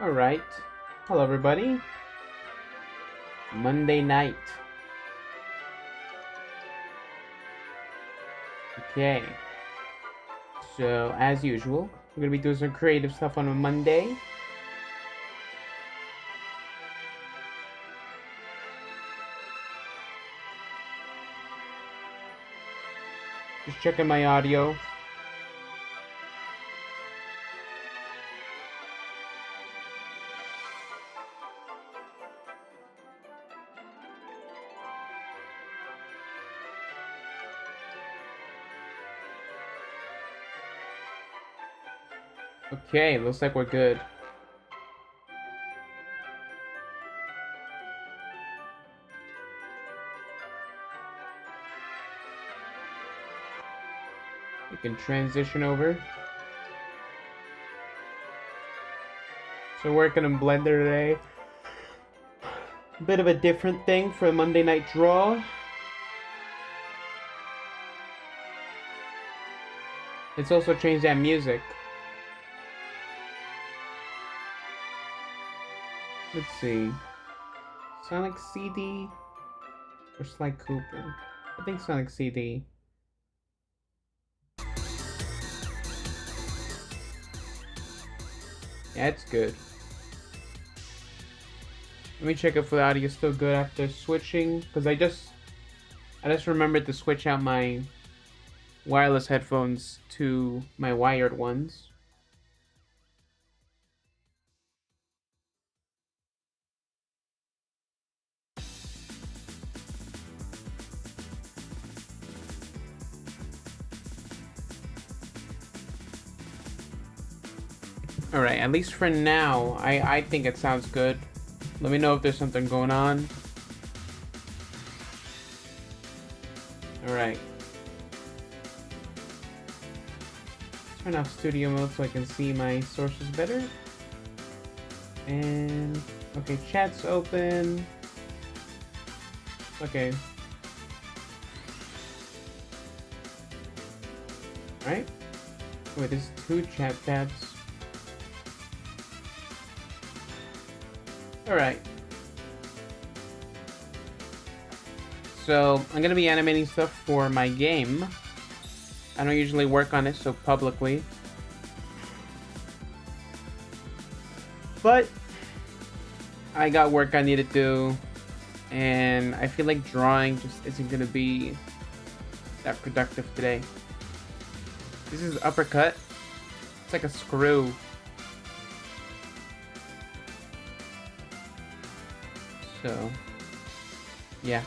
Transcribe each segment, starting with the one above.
Alright. Hello, everybody. Monday night. Okay. So, as usual, we're going to be doing some creative stuff on a Monday. Just checking my audio. Okay, looks like we're good. We can transition over. So working in Blender today. A bit of a different thing for a Monday night draw. It's also changed that music. Let's see. Sonic CD or Sly Cooper? I think Sonic CD. Yeah, it's good. Let me check if the audio is still good after switching, because I just remembered to switch out my wireless headphones to my wired ones. Alright, at least for now, I think it sounds good. Let me know if there's something going on. Alright. Turn off studio mode so I can see my sources better. And okay, chat's open. Okay. Alright. Wait, there's two chat tabs. Alright. So, I'm gonna be animating stuff for my game. I don't usually work on it so publicly. But I got work I need to do, and I feel like drawing just isn't gonna be that productive today. This is uppercut. It's like a screw. So, yeah.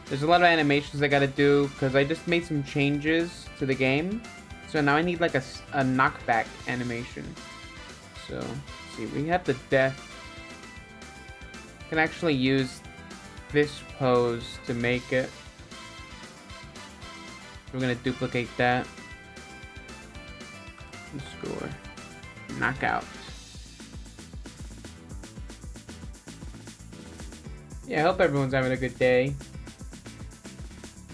There's a lot of animations I gotta do because I just made some changes to the game. So now I need like a knockback animation. So, let's see, we have the death. Can actually use this pose to make it. We're gonna duplicate that. Score. Knockout. Yeah, I hope everyone's having a good day.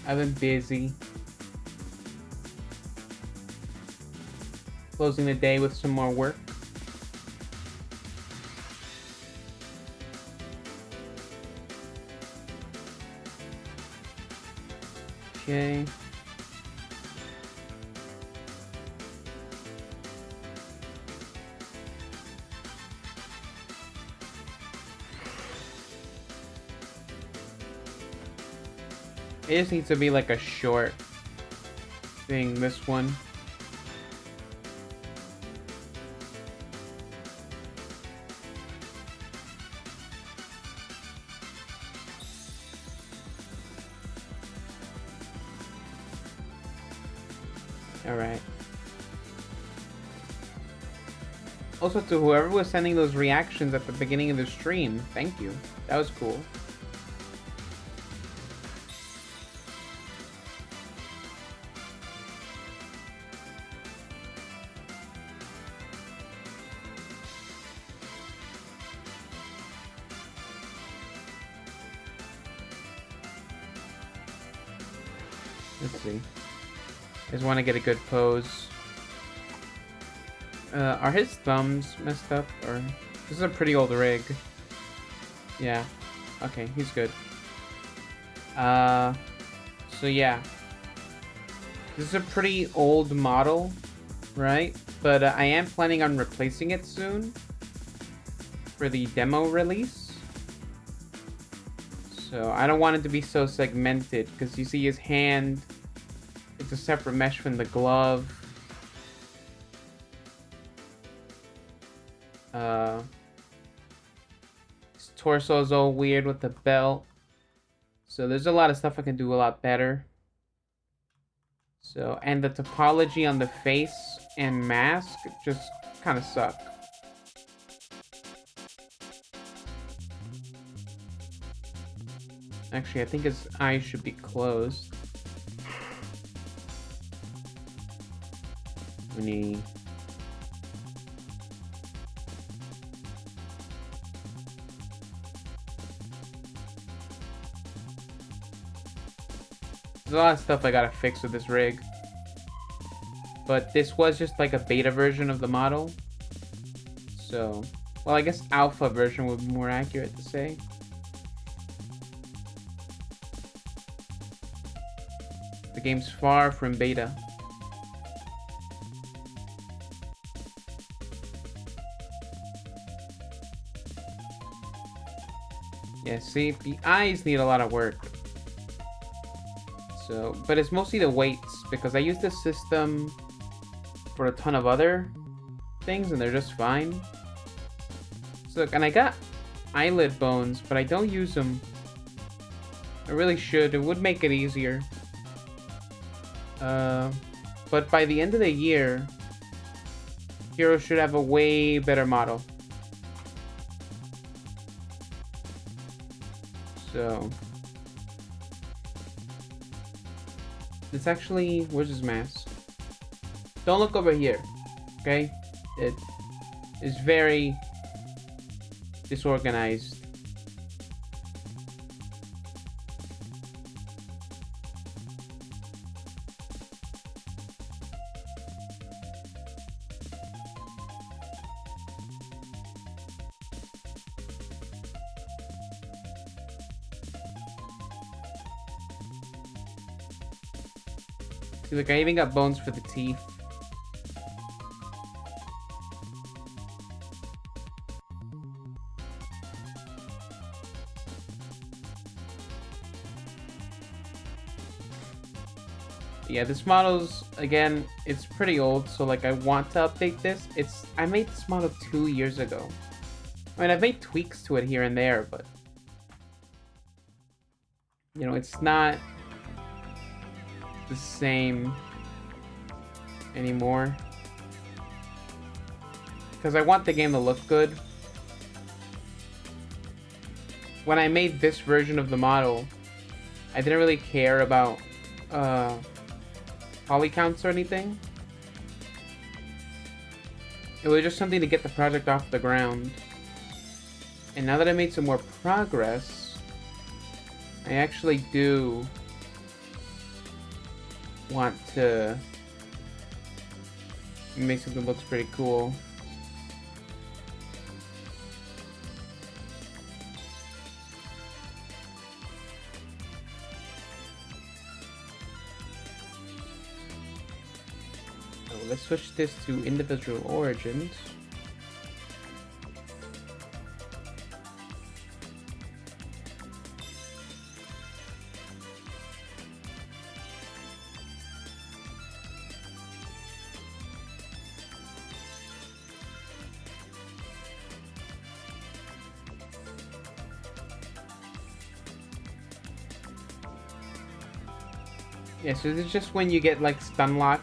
I've been busy. Closing the day with some more work. Okay. It just needs to be like a short thing, this one. Alright. Also, to whoever was sending those reactions at the beginning of the stream, thank you. That was cool. Let's see. I just want to get a good pose. Are his thumbs messed up, or This is a pretty old rig. Yeah. Okay, he's good. So yeah. This is a pretty old model, right? But I am planning on replacing it soon for the demo release. So I don't want it to be so segmented, because you see his hand, it's a separate mesh from the glove. His torso is all weird with the belt. So there's a lot of stuff I can do a lot better. So, and the topology on the face and mask just kind of suck. Actually, I think his eyes should be closed. When he... There's a lot of stuff I gotta fix with this rig. But this was just like a beta version of the model. So, well, I guess alpha version would be more accurate to say. The game's far from beta. Yeah, see, the eyes need a lot of work. So, but it's mostly the weights, because I use this system for a ton of other things and they're just fine. So, and I got eyelid bones, but I don't use them. I really should. It would make it easier. But by the end of the year, Hero should have a way better model. So, it's actually, where's his mask? Don't look over here, okay? It is very disorganized. See, look, I even got bones for the teeth. Yeah, this model's, again, it's pretty old, so like I want to update this. I made this model 2 years ago. I mean, I've made tweaks to it here and there, but you know, it's not the same anymore. Because I want the game to look good. When I made this version of the model, I didn't really care about poly counts or anything. It was just something to get the project off the ground. And now that I made some more progress, I actually do want to make something that looks pretty cool. So let's switch this to individual origins. Yeah, so this is just when you get like stun lock.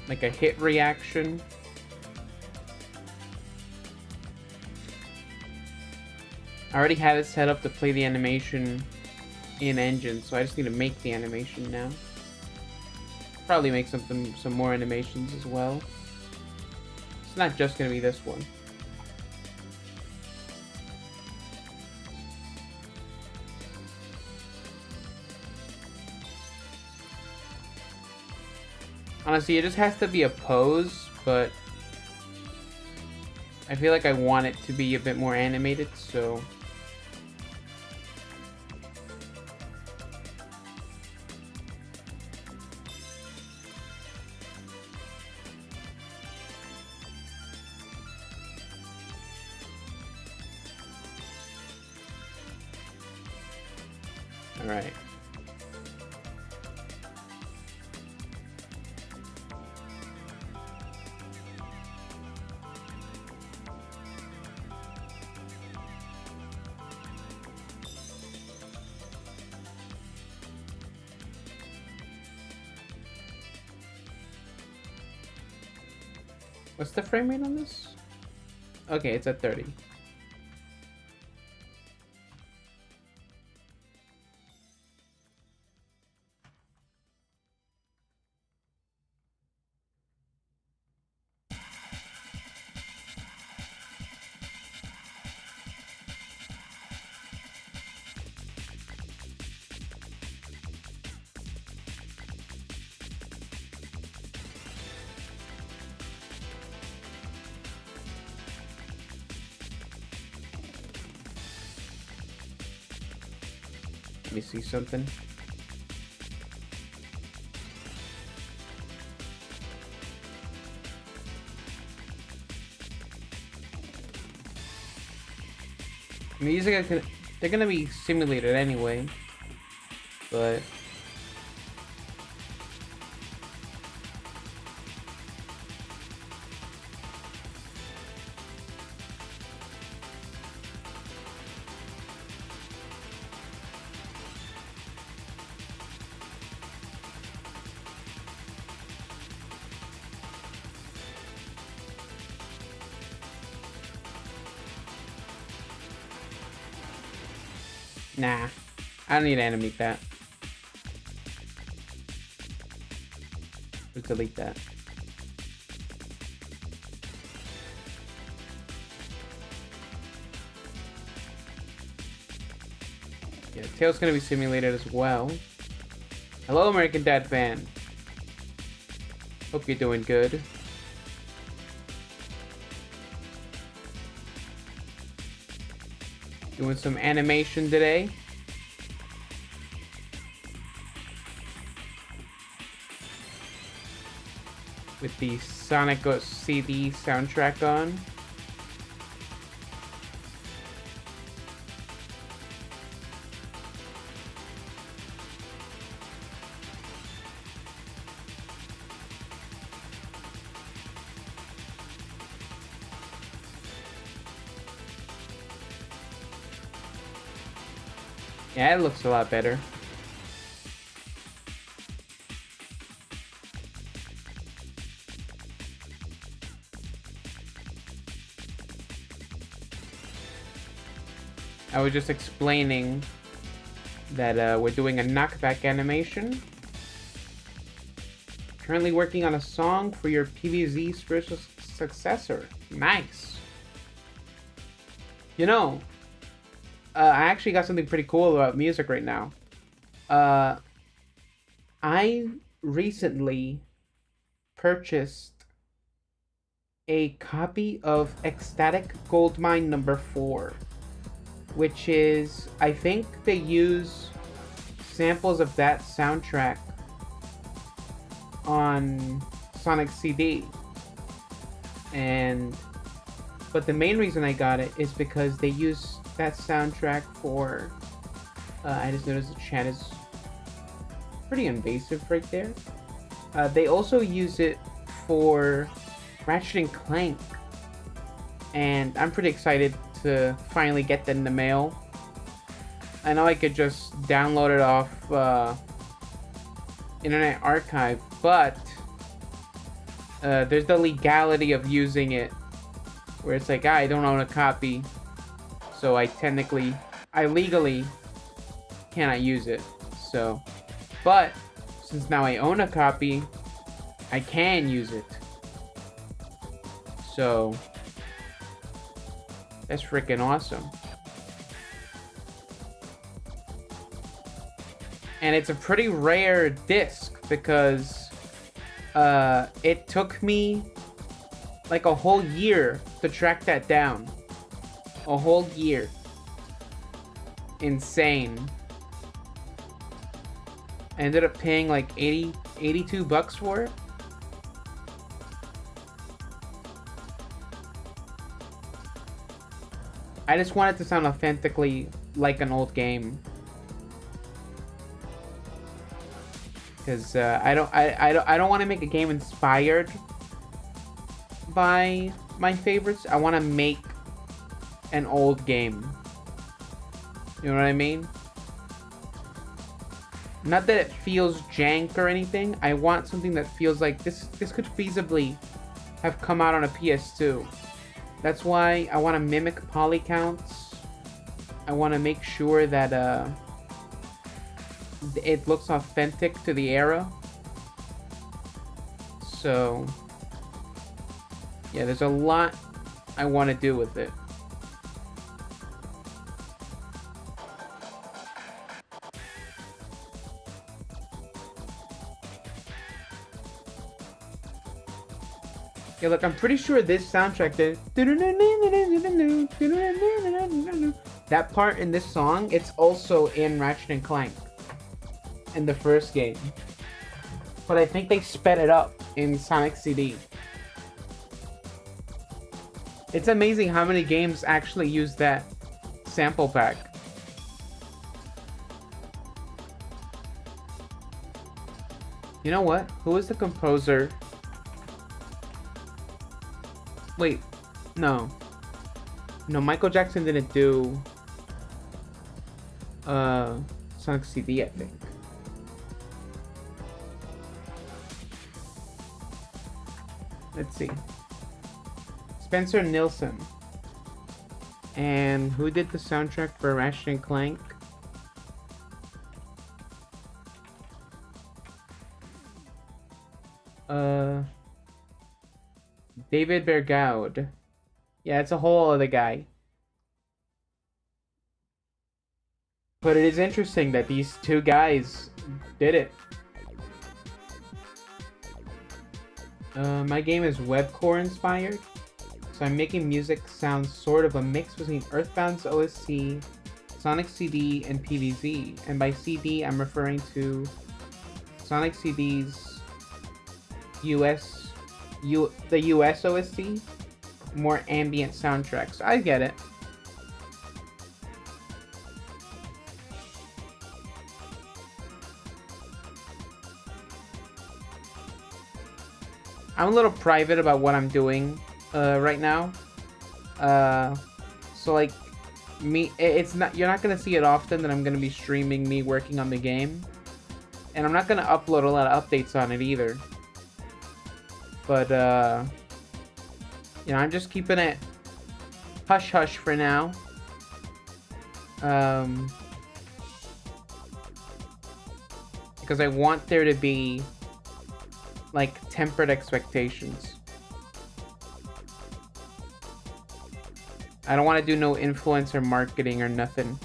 Like a hit reaction. I already have it set up to play the animation in engine, so I just need to make the animation now. Probably make some more animations as well. It's not just gonna be this one. Honestly, it just has to be a pose, but I feel like I want it to be a bit more animated, so... Alright. What's the frame rate on this? Okay, it's at 30. Let me see something. Music, they're gonna be simulated anyway, but nah, I don't need to animate that. Let's delete that. Yeah, Tail's gonna be simulated as well. Hello, American Dad fan. Hope you're doing good. Doing some animation today. With the Sonic CD soundtrack on. Yeah, it looks a lot better. I was just explaining that we're doing a knockback animation. Currently working on a song for your PVZ spiritual successor. Nice. You know, I actually got something pretty cool about music right now. I recently purchased a copy of Ecstatic Goldmine number 4, which is, I think they use samples of that soundtrack on Sonic CD. But the main reason I got it is because they use that soundtrack for, I just noticed the chat is pretty invasive right there. They also use it for Ratchet and Clank, and I'm pretty excited to finally get that in the mail. I know I could just download it off Internet Archive, but there's the legality of using it, where it's like, I don't own a copy, so I legally cannot use it. So, but since now I own a copy, I can use it. So that's freaking awesome. And it's a pretty rare disc because It took me like a whole year to track that down. A whole year. Insane. I ended up paying like 82 bucks for it. I just want it to sound authentically like an old game. Because I don't want to make a game inspired by my favorites. I want to make an old game. You know what I mean? Not that it feels jank or anything. I want something that feels like this could feasibly have come out on a PS2. That's why I want to mimic poly counts. I want to make sure that it looks authentic to the era. So yeah, there's a lot I want to do with it. Yeah, look, I'm pretty sure this soundtrack did. That part in this song, it's also in Ratchet and Clank in the first game. But I think they sped it up in Sonic CD. It's amazing how many games actually use that sample pack. You know what? Who is the composer? Wait, no. No, Michael Jackson didn't do Sonic CD, I think. Let's see. Spencer Nilsson. And who did the soundtrack for Ratchet and Clank? David Bergaud. Yeah, it's a whole other guy. But it is interesting that these two guys did it. My game is webcore inspired. So I'm making music sound sort of a mix between Earthbound's OST, Sonic CD, and PvZ. And by CD, I'm referring to Sonic CD's the US OST, more ambient soundtracks. I get it. I'm a little private about what I'm doing right now. So like it's not, you're not gonna see it often that I'm gonna be streaming me working on the game, and I'm not gonna upload a lot of updates on it either. But you know, I'm just keeping it hush hush for now. Because I want there to be like tempered expectations. I don't want to do no influencer marketing or nothing.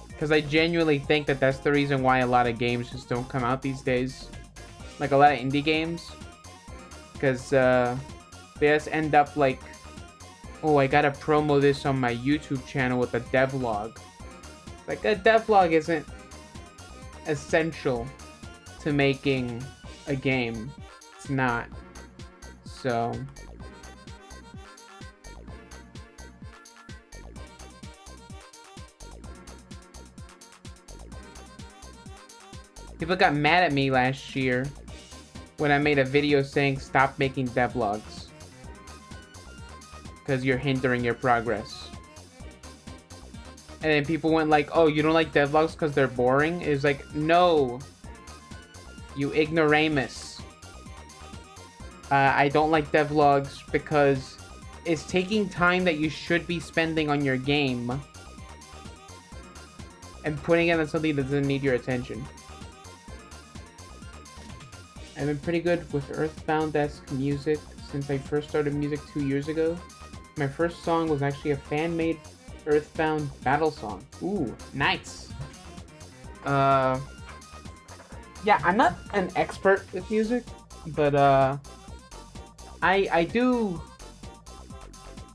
Because I genuinely think that that's the reason why a lot of games just don't come out these days. Like a lot of indie games. Because they just end up like, oh, I gotta promo this on my YouTube channel with a devlog. Like, a devlog isn't essential to making a game. It's not. So people got mad at me last year when I made a video saying stop making devlogs because you're hindering your progress. And then people went like, oh, you don't like devlogs because they're boring? It's like, no, you ignoramus. I don't like devlogs because it's taking time that you should be spending on your game and putting it on something that doesn't need your attention. I've been pretty good with Earthbound-esque music since I first started music 2 years ago. My first song was actually a fan-made Earthbound battle song. Ooh, nice. Yeah, I'm not an expert with music, but I do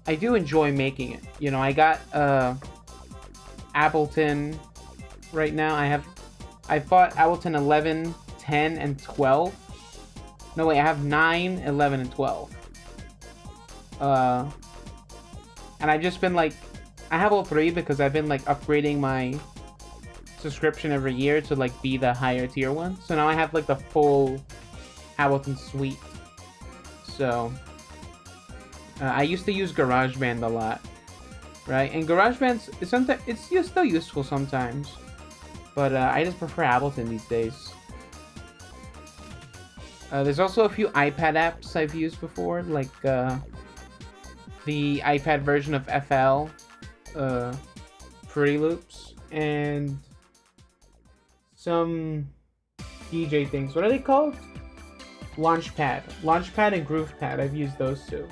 enjoy making it. You know, I got Ableton right now. I bought Ableton 11, 10, and 12. No, wait, I have 9, 11, and 12. And I've just been like, I have all 3 because I've been like upgrading my subscription every year to like be the higher tier one. So now I have like the full Ableton suite. So I used to use GarageBand a lot, right? And GarageBand's sometimes it's still useful sometimes, but I just prefer Ableton these days. There's also a few iPad apps I've used before, like the iPad version of FL, Fruity Loops, and some DJ things. What are they called? Launchpad and GroovePad. I've used those two.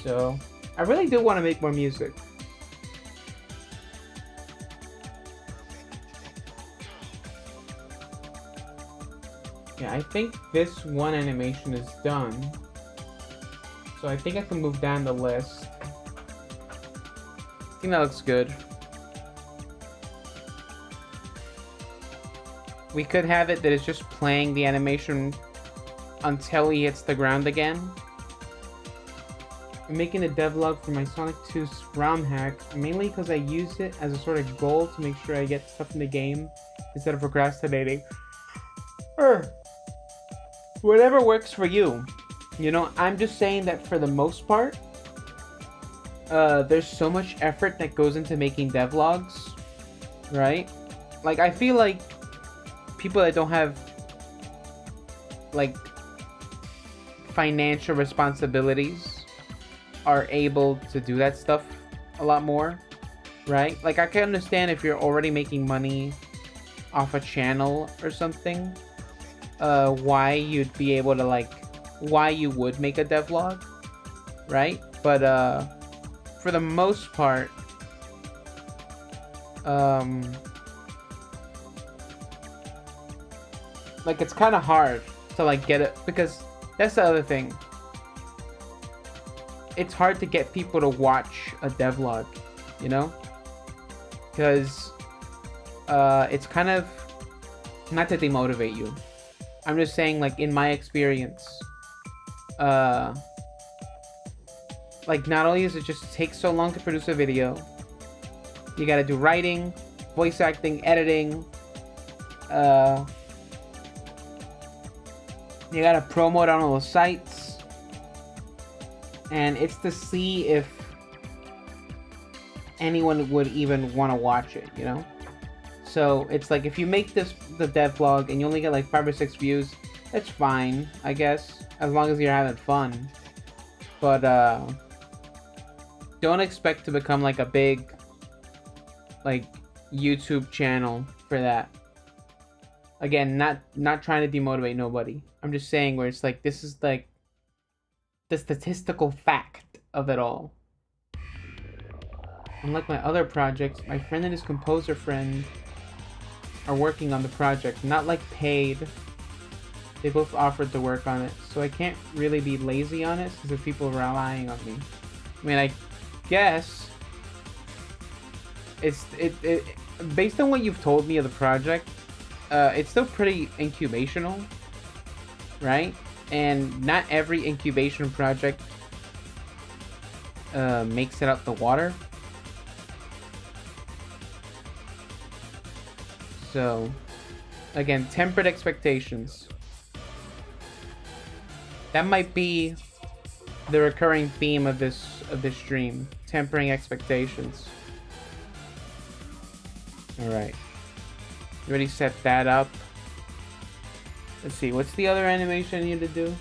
So I really do want to make more music. Yeah, I think this one animation is done. So I think I can move down the list. I think that looks good. We could have it that it's just playing the animation until he hits the ground again. I'm making a devlog for my Sonic 2 ROM hack, mainly because I use it as a sort of goal to make sure I get stuff in the game instead of procrastinating. Whatever works for you. You know, I'm just saying that for the most part, there's so much effort that goes into making devlogs, right? Like, I feel like people that don't have, like, financial responsibilities are able to do that stuff a lot more, right? Like, I can understand if you're already making money off a channel or something, why you'd be able to, like, why you would make a devlog, right? But for the most part, like, it's kind of hard to like get it, because that's the other thing. It's hard to get people to watch a devlog, you know, because it's kind of not to demotivate you. I'm just saying, like, in my experience, like, not only does it just take so long to produce a video, you gotta do writing, voice acting, editing, you gotta promote on all the sites, and it's to see if anyone would even want to watch it, you know? So it's like, if you make the devlog and you only get like 5 or 6 views, that's fine, I guess, as long as you're having fun. But don't expect to become like a big, like, YouTube channel for that. Again, not trying to demotivate nobody. I'm just saying, where it's like, this is like the statistical fact of it all. Unlike my other projects, my friend and his composer friend are working on the project, not like paid. They both offered to work on it, so I can't really be lazy on it since there's people relying on me. I mean, I guess it's based on what you've told me of the project, it's still pretty incubational, right? And not every incubation project makes it out the water. So, again, tempered expectations. That might be the recurring theme of this stream. Tempering expectations. Alright. Already set that up. Let's see, what's the other animation I need to do?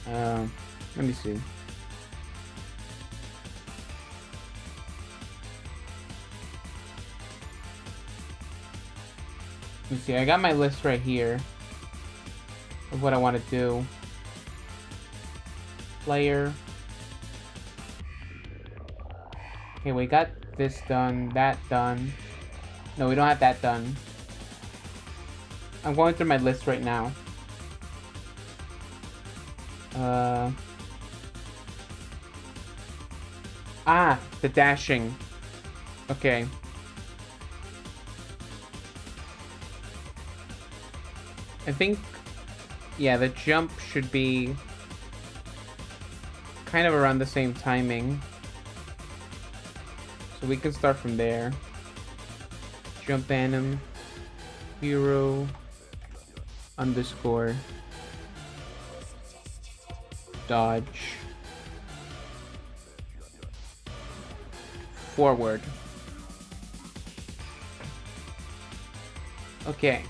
Let me see. Let me see, I got my list right here of what I want to do. player. Okay, we got this done, that done. No, we don't have that done. I'm going through my list right now. The dashing. Okay. I think, yeah, the jump should be kind of around the same timing. So we can start from there. Jump anim, hero, underscore, dodge, forward. Okay.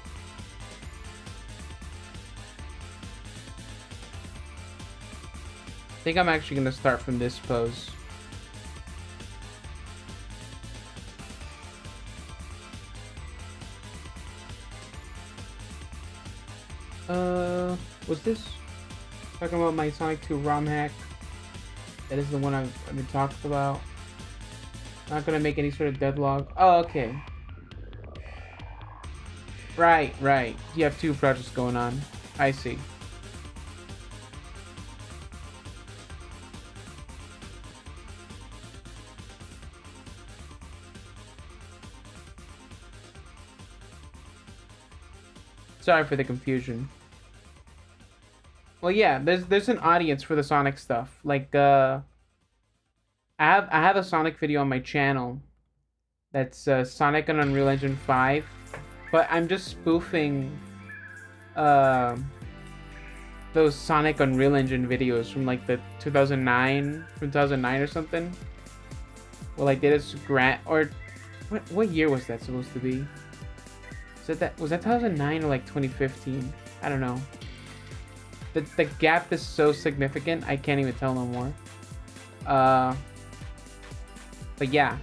I think I'm actually gonna start from this pose. Was this talking about my Sonic 2 ROM hack? That is the one I've been talking about. Not gonna make any sort of deadlock. Oh, okay. Right. You have two projects going on. I see. Sorry for the confusion. Well, yeah, there's an audience for the Sonic stuff. Like, I have a Sonic video on my channel. That's Sonic on Unreal Engine 5, but I'm just spoofing those Sonic Unreal Engine videos from like the 2009 or something. Well, I did a grant, or what year was that supposed to be? Was that 2009 or like 2015? I don't know. The gap is so significant, I can't even tell no more. But yeah.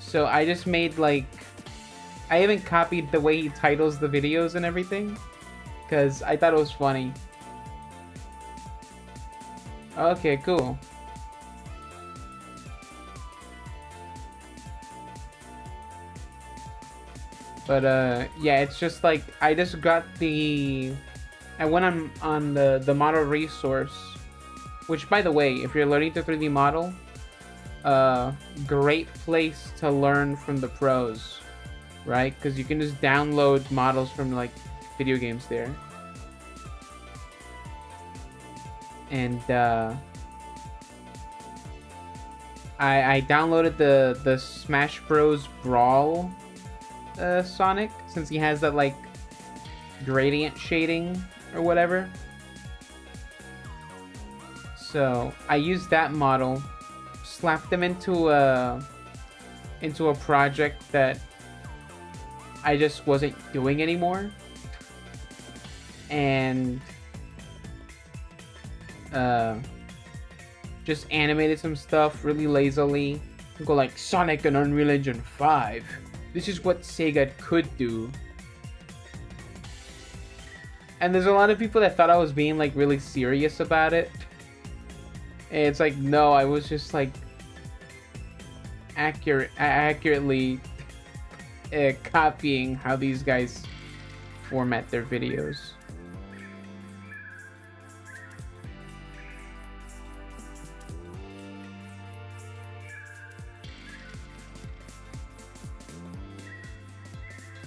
So I just made like... I even copied the way he titles the videos and everything, because I thought it was funny. Okay, cool. But yeah, it's just like I just got the... I went on the model resource, which, by the way, if you're learning to 3D model, great place to learn from the pros, right? Because you can just download models from like video games there. And I downloaded the Smash Bros. Brawl Sonic, since he has that like gradient shading or whatever. So I used that model, slapped them into a project that I just wasn't doing anymore, and just animated some stuff really lazily. Go like, Sonic and Unreal Engine 5. This is what Sega could do. And there's a lot of people that thought I was being like really serious about it. And it's like, no, I was just like accurately copying how these guys format their videos.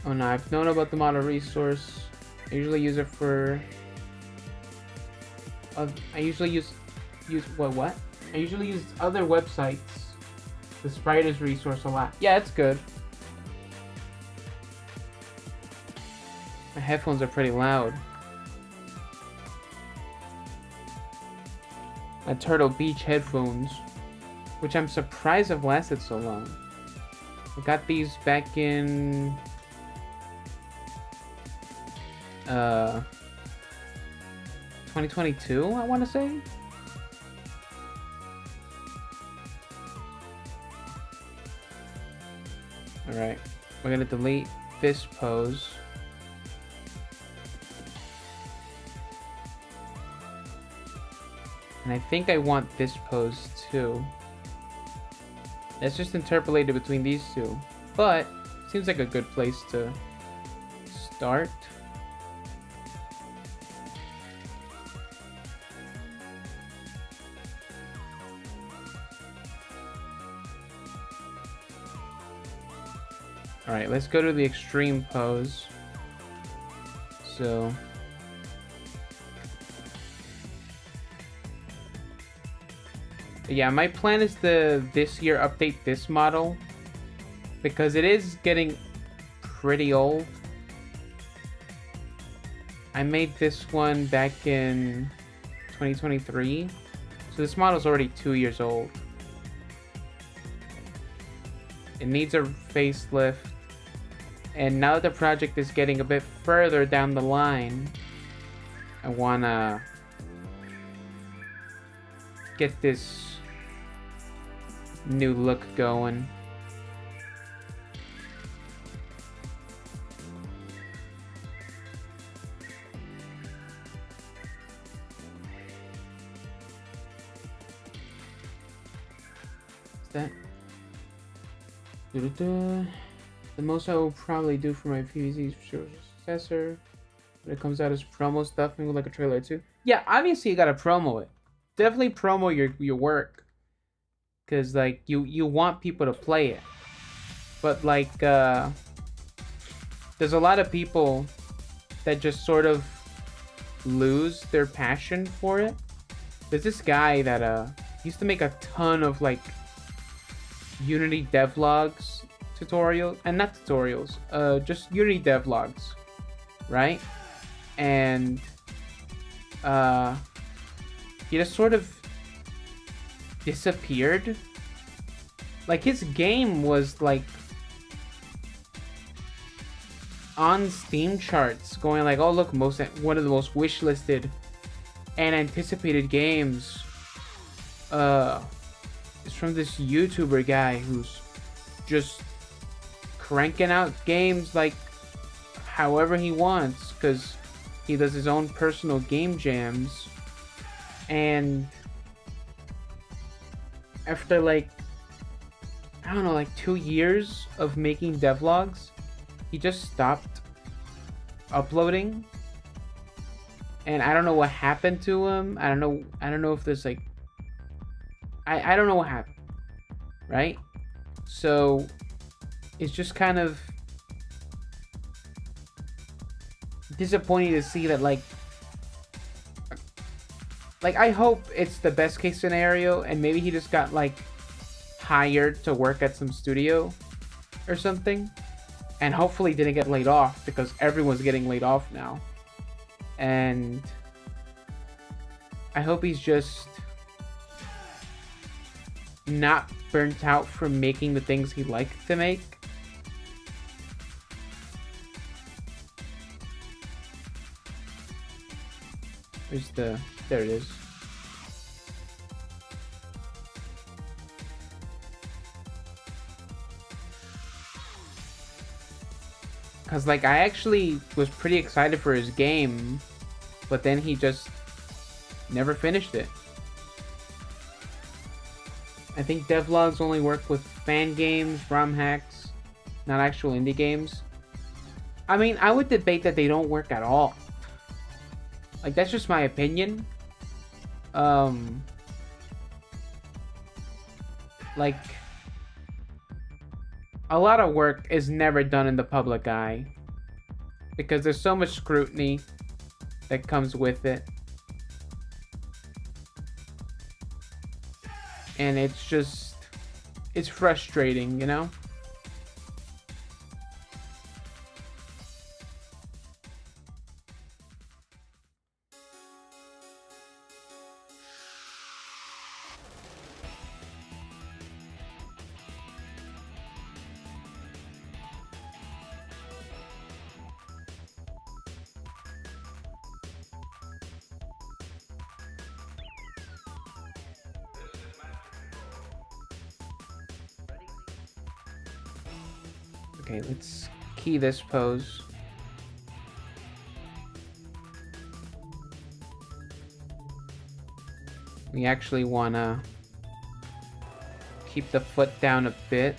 Oh no, I've known about the model resource. I usually use it for... I usually use what? I usually use other websites. The Spiders resource a lot. Yeah, it's good. My headphones are pretty loud. My Turtle Beach headphones, which I'm surprised have lasted so long. I got these back in 2022, I want to say. Alright, we're gonna delete this pose. And I think I want this pose too. Let's just interpolate it between these two. But seems like a good place to start. All right, let's go to the extreme pose. So yeah, my plan is to this year update this model because it is getting pretty old. I made this one back in 2023, so this model's already 2 years old. It needs a facelift, and now that the project is getting a bit further down the line, I wanna get this new look going. Is that the most I will probably do for my PVZ's successor when it comes out as promo stuff, maybe like a trailer too. Yeah, obviously you gotta promo it. Definitely promo your work, because like you want people to play it. But like there's a lot of people that just sort of lose their passion for it. There's this guy that used to make a ton of like Unity devlogs tutorials, and not tutorials, just Unity devlogs, right? And he just sort of disappeared. Like his game was like on Steam charts, going like, oh look, one of the most wishlisted and anticipated games. It's from this YouTuber guy who's just cranking out games like however he wants, because he does his own personal game jams. And after like, I don't know, like 2 years of making devlogs, he just stopped uploading. And I don't know what happened to him. I don't know if there's like, I don't know what happened, right? So it's just kind of disappointing to see that like I hope it's the best case scenario and maybe he just got like hired to work at some studio or something, and hopefully didn't get laid off, because everyone's getting laid off now. And I hope he's just not burnt out from making the things he liked to make. There it is. Cause like I actually was pretty excited for his game, but then he just never finished it. I think devlogs only work with fan games, ROM hacks, not actual indie games. I mean, I would debate that they don't work at all. Like, that's just my opinion. Like, a lot of work is never done in the public eye, because there's so much scrutiny that comes with it. And it's frustrating, you know? Okay, let's key this pose. We actually want to keep the foot down a bit.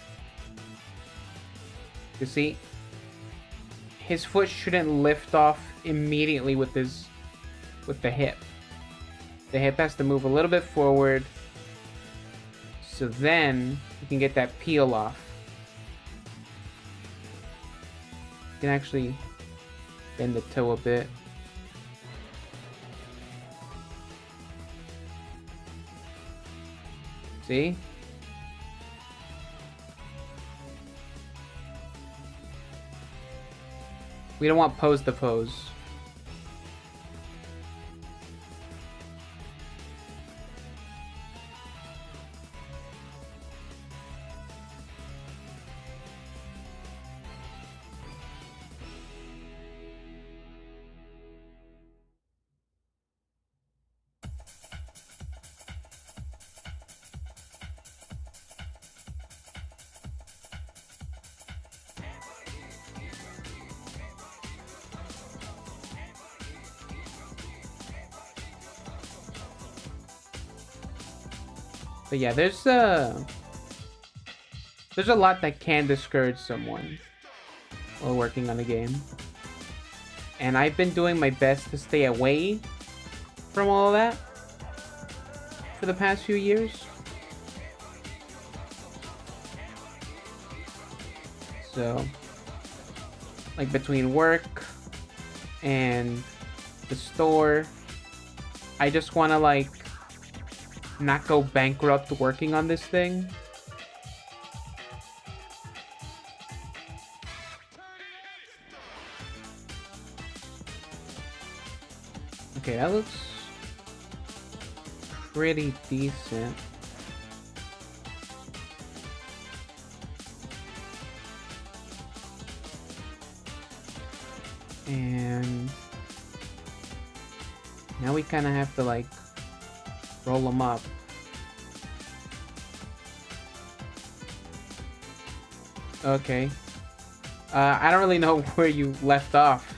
You see, his foot shouldn't lift off immediately with the hip. The hip has to move a little bit forward, so then you can get that peel off. You can actually bend the toe a bit. See? We don't want pose to pose. But yeah, there's a lot that can discourage someone while working on a game. And I've been doing my best to stay away from all of that for the past few years. So, like between work and the store, I just want to like not go bankrupt working on this thing. Okay, that looks pretty decent. And now we kind of have to like roll them up. Okay. I don't really know where you left off.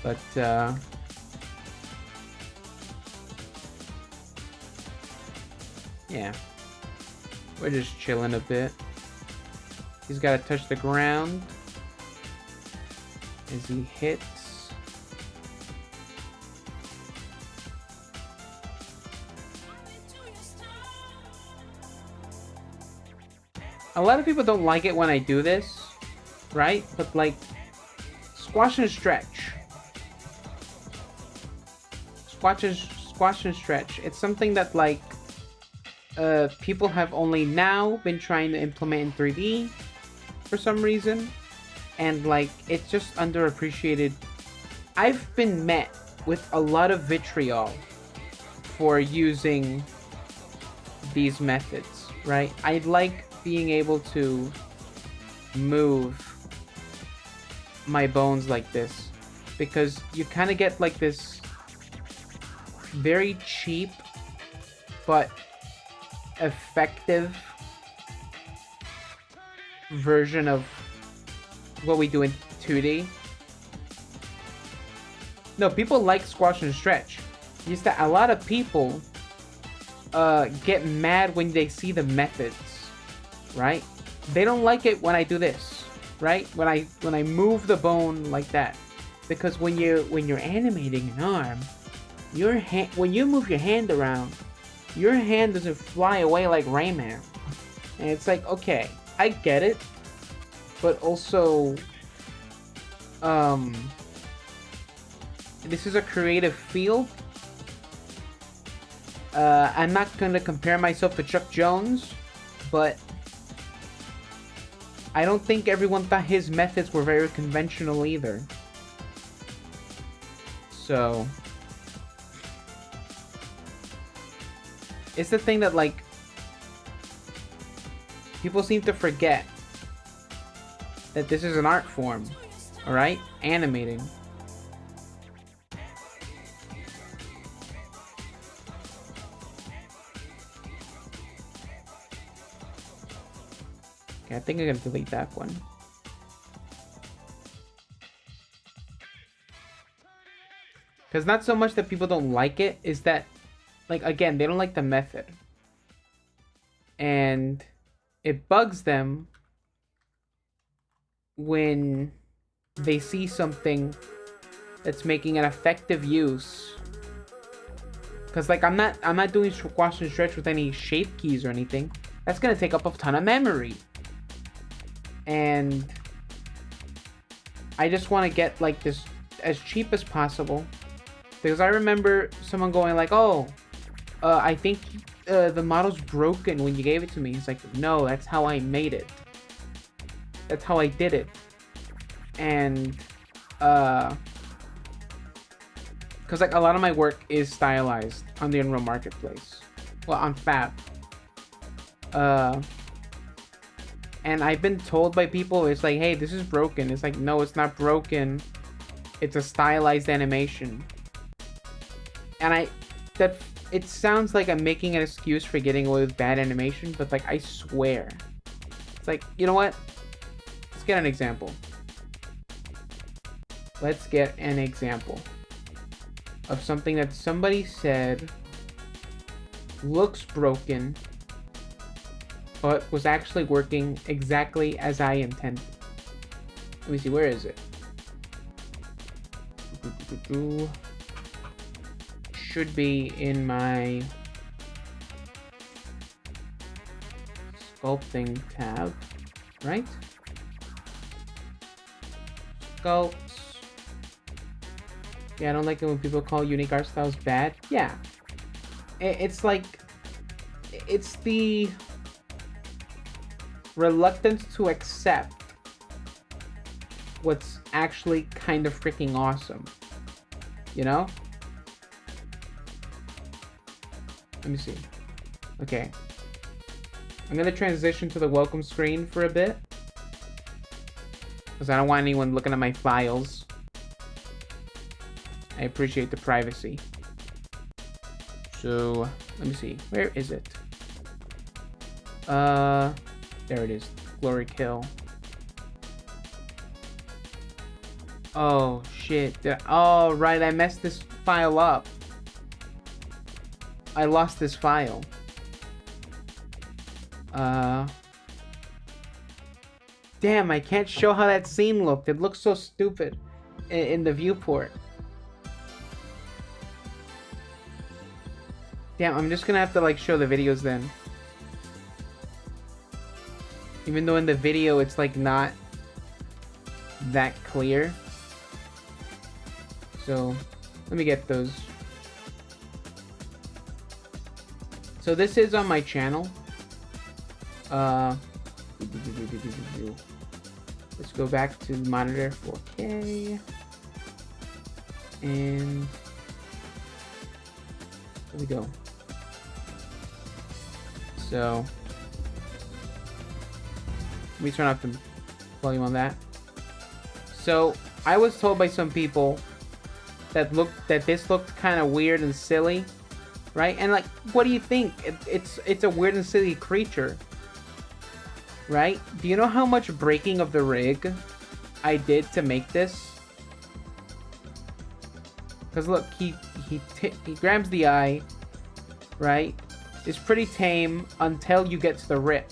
But, yeah. We're just chilling a bit. He's got to touch the ground as he hits. A lot of people don't like it when I do this, right? But like, squash and stretch. Squash and stretch. It's something that like people have only now been trying to implement in 3D for some reason, and like it's just underappreciated. I've been met with a lot of vitriol for using these methods, right? I like being able to move my bones like this because you kind of get like this very cheap but effective version of what we do in 2D. No, people like squash and stretch. Just that a lot of people get mad when they see the methods, right? They don't like it when I do this, right? When I move the bone like that, because when you're animating an arm, when you move your hand around, your hand doesn't fly away like Rayman. And it's like, okay, I get it, but also, this is a creative field. I'm not gonna compare myself to Chuck Jones, but I don't think everyone thought his methods were very conventional either. So it's the thing that like people seem to forget that this is an art form, alright? Animating. Okay, I think I'm gonna delete that one. Because not so much that people don't like it, is that, like, again, they don't like the method. And it bugs them when they see something that's making an effective use. Because, like, I'm not doing squash and stretch with any shape keys or anything. That's gonna take up a ton of memory. And I just want to get, like, this as cheap as possible. Because I remember someone going like, oh, I think the model's broken when you gave it to me. It's like, no, that's how I made it. That's how I did it. And, because, like, a lot of my work is stylized on the Unreal Marketplace. Well, on Fab. And I've been told by people, it's like, hey, this is broken. It's like, no, it's not broken. It's a stylized animation. And it sounds like I'm making an excuse for getting away with bad animation, but, like, I swear. It's like, you know what? Let's get an example. Let's get an example of something that somebody said looks broken, but was actually working exactly as I intended. Let me see, where is it? Should be in my sculpting tab, right? Sculpts. Yeah, I don't like it when people call unique art styles bad. Yeah. It's like, it's the reluctance to accept what's actually kind of freaking awesome. You know? Let me see. Okay. I'm gonna transition to the welcome screen for a bit. Because I don't want anyone looking at my files. I appreciate the privacy. So, let me see. Where is it? There it is. Glory kill. Oh, shit. Oh, right. I messed this file up. I lost this file. Damn, I can't show how that scene looked. It looks so stupid in the viewport. Damn, I'm just gonna have to, like, show the videos then. Even though in the video it's, like, not that clear. So, let me get those. So this is on my channel. Let's go back to monitor 4K. And there we go. So let me turn off the volume on that. So I was told by some people that this looked kind of weird and silly, right? And, like, what do you think? It's a weird and silly creature, right? Do you know how much breaking of the rig I did to make this? Because look, he grabs the eye, right? It's pretty tame until you get to the rip.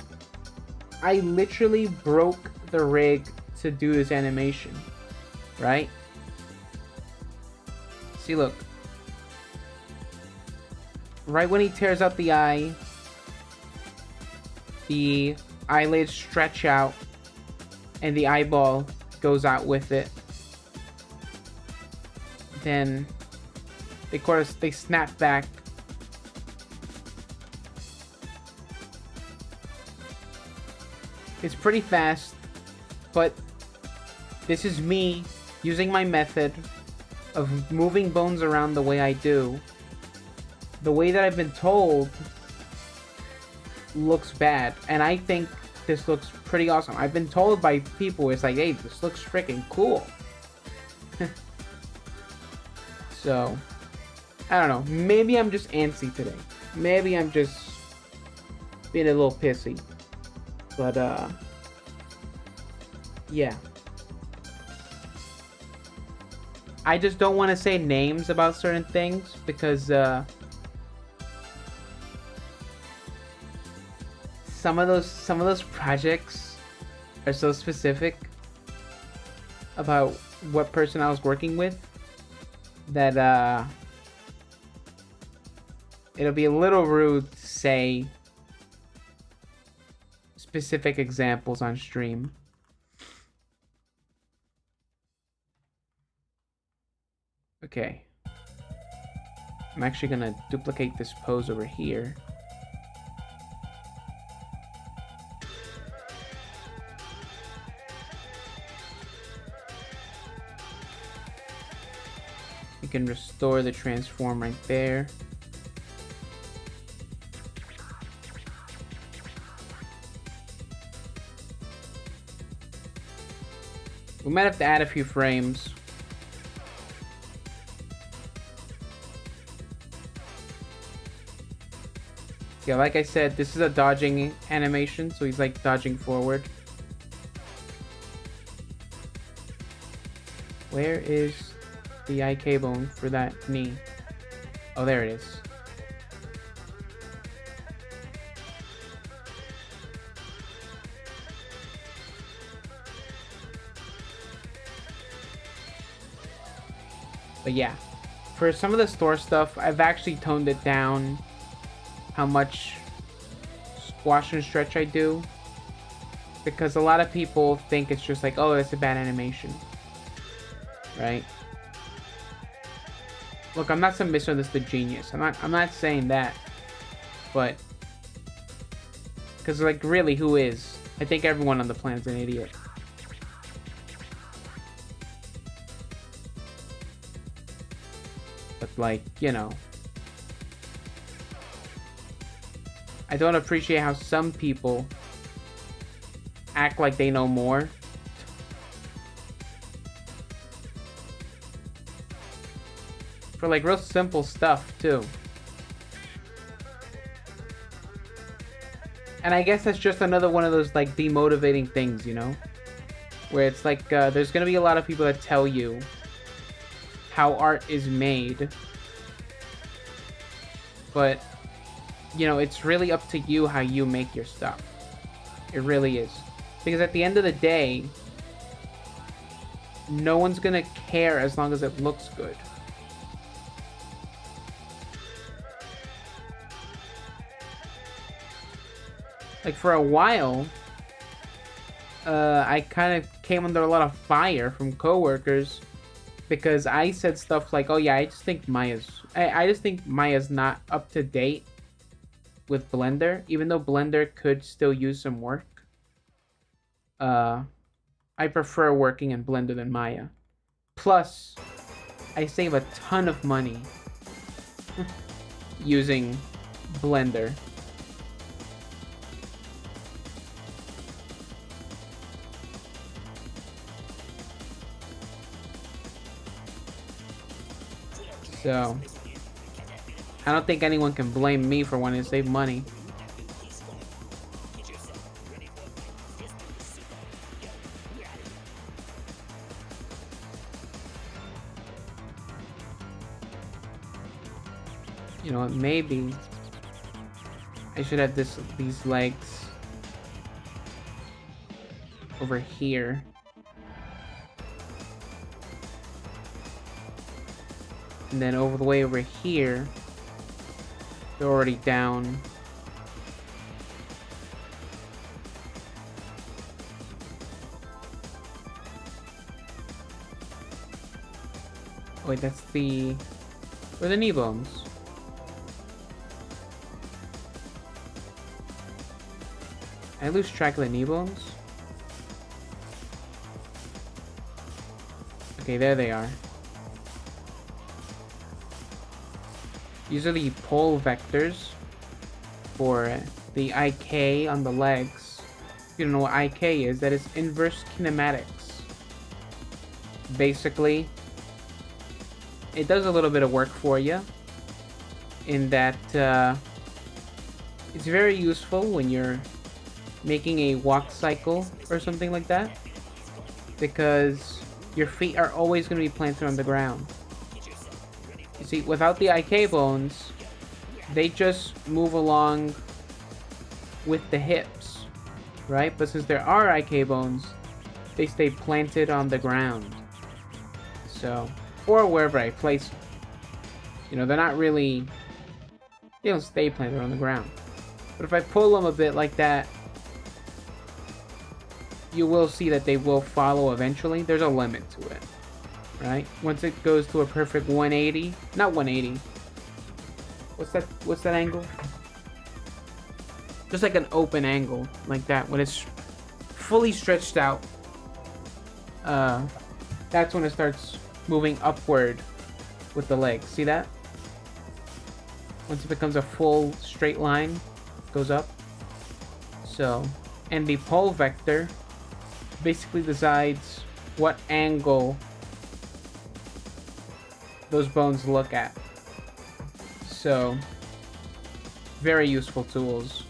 I literally broke the rig to do this animation, right? See, look. Right when he tears out the eye, the eyelids stretch out, and the eyeball goes out with it. Then, of course, they snap back. It's pretty fast, but this is me using my method of moving bones around the way I do. The way that I've been told looks bad, and I think this looks pretty awesome. I've been told by people, it's like, hey, this looks freaking cool. So, I don't know. Maybe I'm just antsy today. Maybe I'm just being a little pissy. But, Yeah. I just don't want to say names about certain things because some of those projects are so specific about what person I was working with that it'll be a little rude to say specific examples on stream. Okay. I'm actually gonna duplicate this pose over here. You can restore the transform right there. We might have to add a few frames. Yeah, like I said, this is a dodging animation, so he's like dodging forward. Where is the IK bone for that knee? Oh, there it is. But yeah, for some of the store stuff, I've actually toned it down how much squash and stretch I do, because a lot of people think it's just like, oh, that's a bad animation, right? Look, I'm not some misunderstood genius. I'm not saying that, but because like really, who is? I think everyone on the planet's an idiot. But like, you know, I don't appreciate how some people act like they know more. For like real simple stuff too. And I guess that's just another one of those like demotivating things, you know? Where it's like, there's gonna be a lot of people that tell you how art is made. But you know, it's really up to you how you make your stuff. It really is. Because at the end of the day, no one's gonna care as long as it looks good. Like for a while, I kind of came under a lot of fire from coworkers because I said stuff like, "Oh yeah, I just think Maya's not up to date with Blender, even though Blender could still use some work. I prefer working in Blender than Maya. Plus, I save a ton of money using Blender." So, I don't think anyone can blame me for wanting to save money. You know what, maybe I should have these legs over here. And then over the way over here, they're already down. Oh, wait, that's the... Where are the knee bones? I lose track of the knee bones? Okay, there they are. These are the pole vectors for the IK on the legs. If you don't know what IK is, that is inverse kinematics. Basically, it does a little bit of work for you in that it's very useful when you're making a walk cycle or something like that. because your feet are always going to be planted on the ground. You see, without the IK bones, they just move along with the hips, right? But since there are IK bones, they stay planted on the ground. So, or wherever I place them. You know, they're not really, they don't stay planted on the ground. But if I pull them a bit like that, you will see that they will follow eventually. There's a limit to it, right? Once it goes to a perfect 180, not 180. What's that angle? Just like an open angle, like that. When it's fully stretched out, that's when it starts moving upward with the legs. See that? Once it becomes a full straight line, it goes up. So, and the pole vector basically decides what angle those bones look at. So, very useful tools.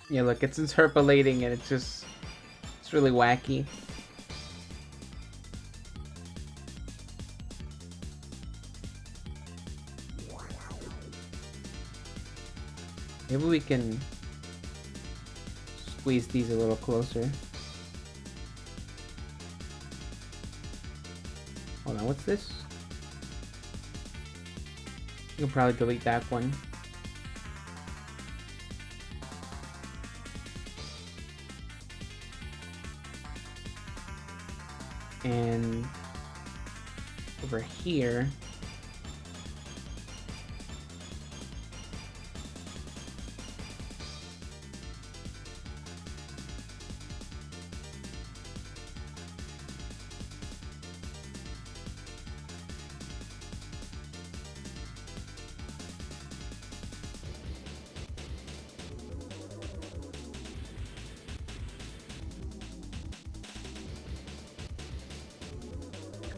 Yeah, look, it's interpolating and it's really wacky. Maybe we can squeeze these a little closer. Hold on, what's this? You can probably delete that one. And over here,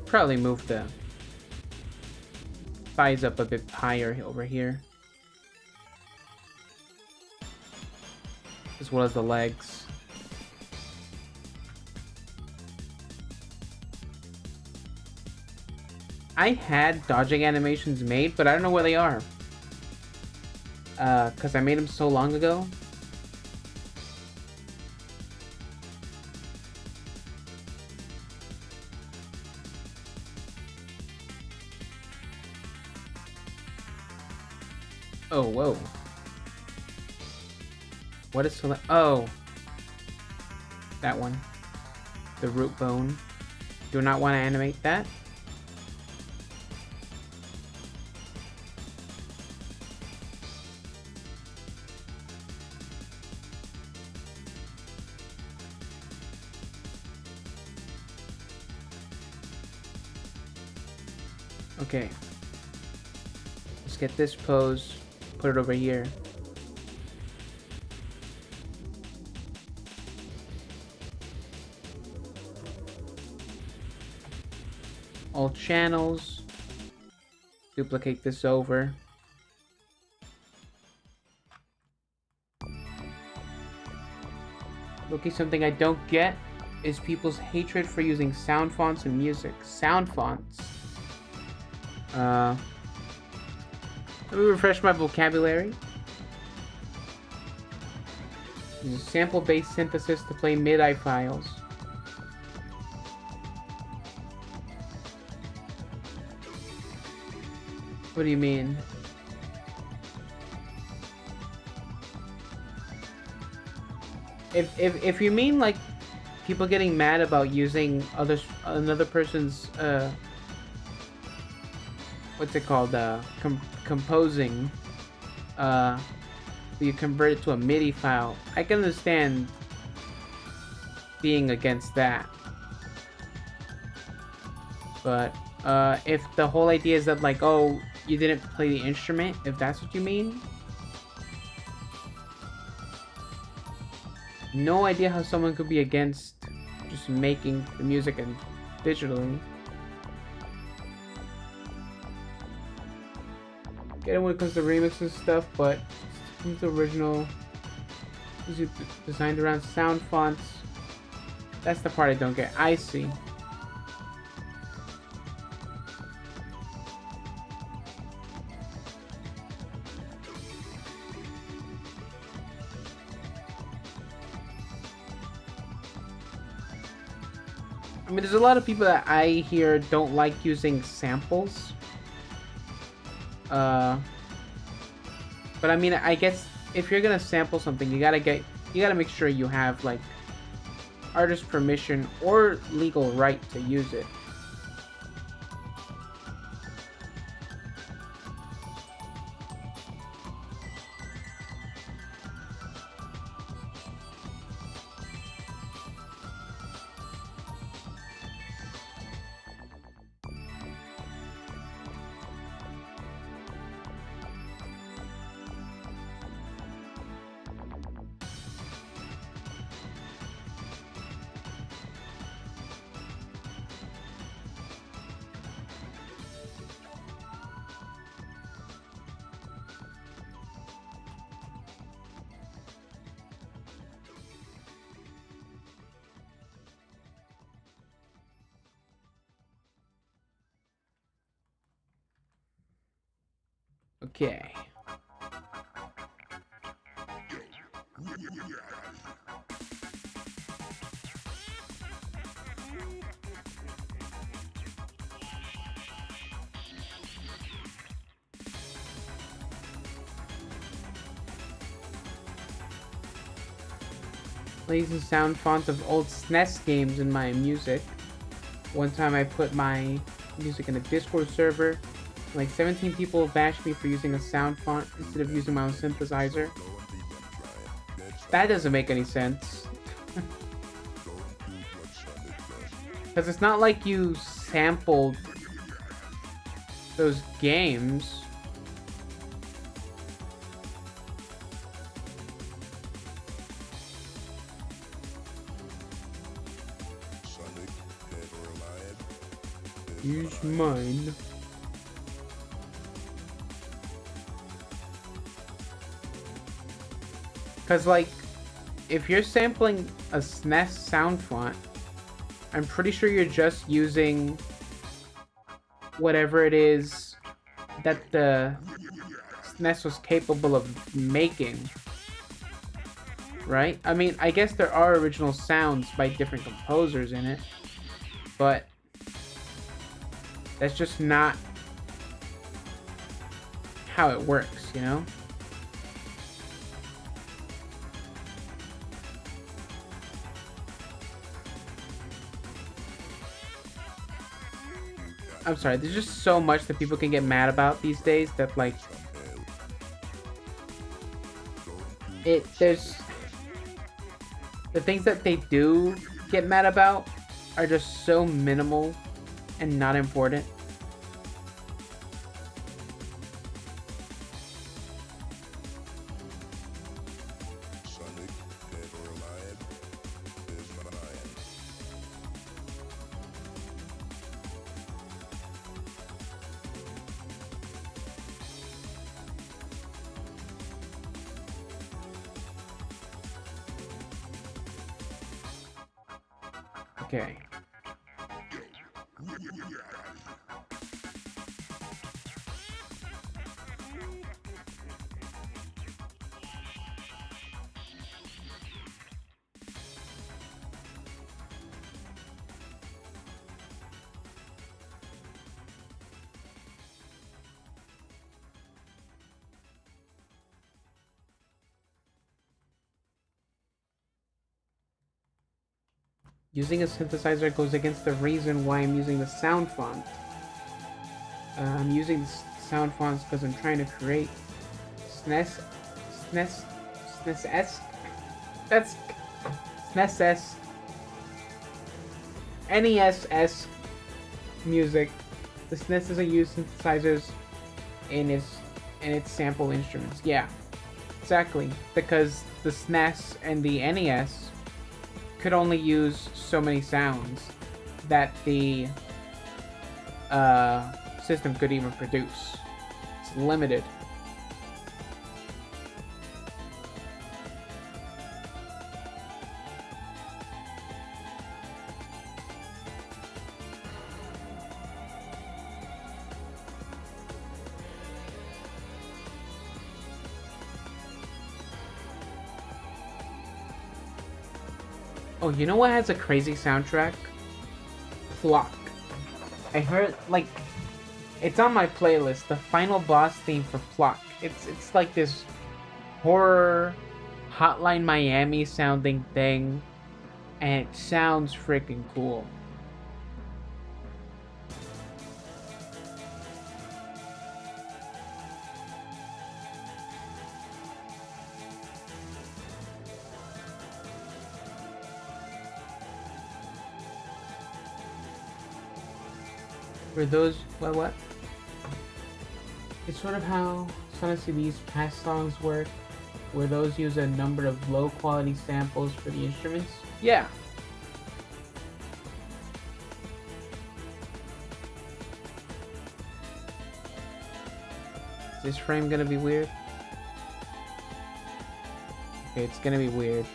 probably move the thighs up a bit higher over here, as well as the legs. I had dodging animations made, but I don't know where they are, because I made them so long ago. Oh, whoa. What is select? Oh. That one. The root bone. Do not want to animate that. Okay. Let's get this pose. Put it over here. All channels. Duplicate this over. Okay, something I don't get is people's hatred for using sound fonts in music. Sound fonts. Let me refresh my vocabulary. Use sample-based synthesis to play MIDI files. What do you mean? If you mean like people getting mad about using another person's what's it called, composing, you convert it to a MIDI file, I can understand being against that. But If the whole idea is that, like, oh, you didn't play the instrument, if that's what you mean. No idea how someone could be against just making the music and digitally. Get it when it comes to remix and stuff, but it's the original is designed around sound fonts. That's the part I don't get. I see. I mean, there's a lot of people that I hear don't like using samples. But I mean, I guess if you're gonna sample something, you gotta make sure you have like artist permission or legal right to use it. Okay. Using sound fonts of old SNES games in my music. One time I put my music in a Discord server. Like 17 people bashed me for using a sound font instead of using my own synthesizer. That doesn't make any sense. Because it's not like you sampled those games. Use mine. Because, like, if you're sampling a SNES sound font, I'm pretty sure you're just using whatever it is that the SNES was capable of making. Right? I mean, I guess there are original sounds by different composers in it, but that's just not how it works, you know? I'm sorry, there's just so much that people can get mad about these days that, like, there's the things that they do get mad about are just so minimal and not important. Okay. Using a synthesizer goes against the reason why I'm using the sound font. I'm using the sound fonts because I'm trying to create SNES-esque. That's SNES-esque. NES-esque music The SNES doesn't use synthesizers in its sample instruments. Yeah, exactly. Because the SNES and the NES could only use so many sounds that the system could even produce. It's limited. Oh, you know what has a crazy soundtrack? Pluck. I heard, like, it's on my playlist, the final boss theme for Pluck. It's like this horror Hotline Miami sounding thing, and it sounds freaking cool. For those, what? It's sort of how Sonic CD's past songs work, where those use a number of low-quality samples for the instruments. Yeah. Is this frame gonna be weird? Okay, it's gonna be weird.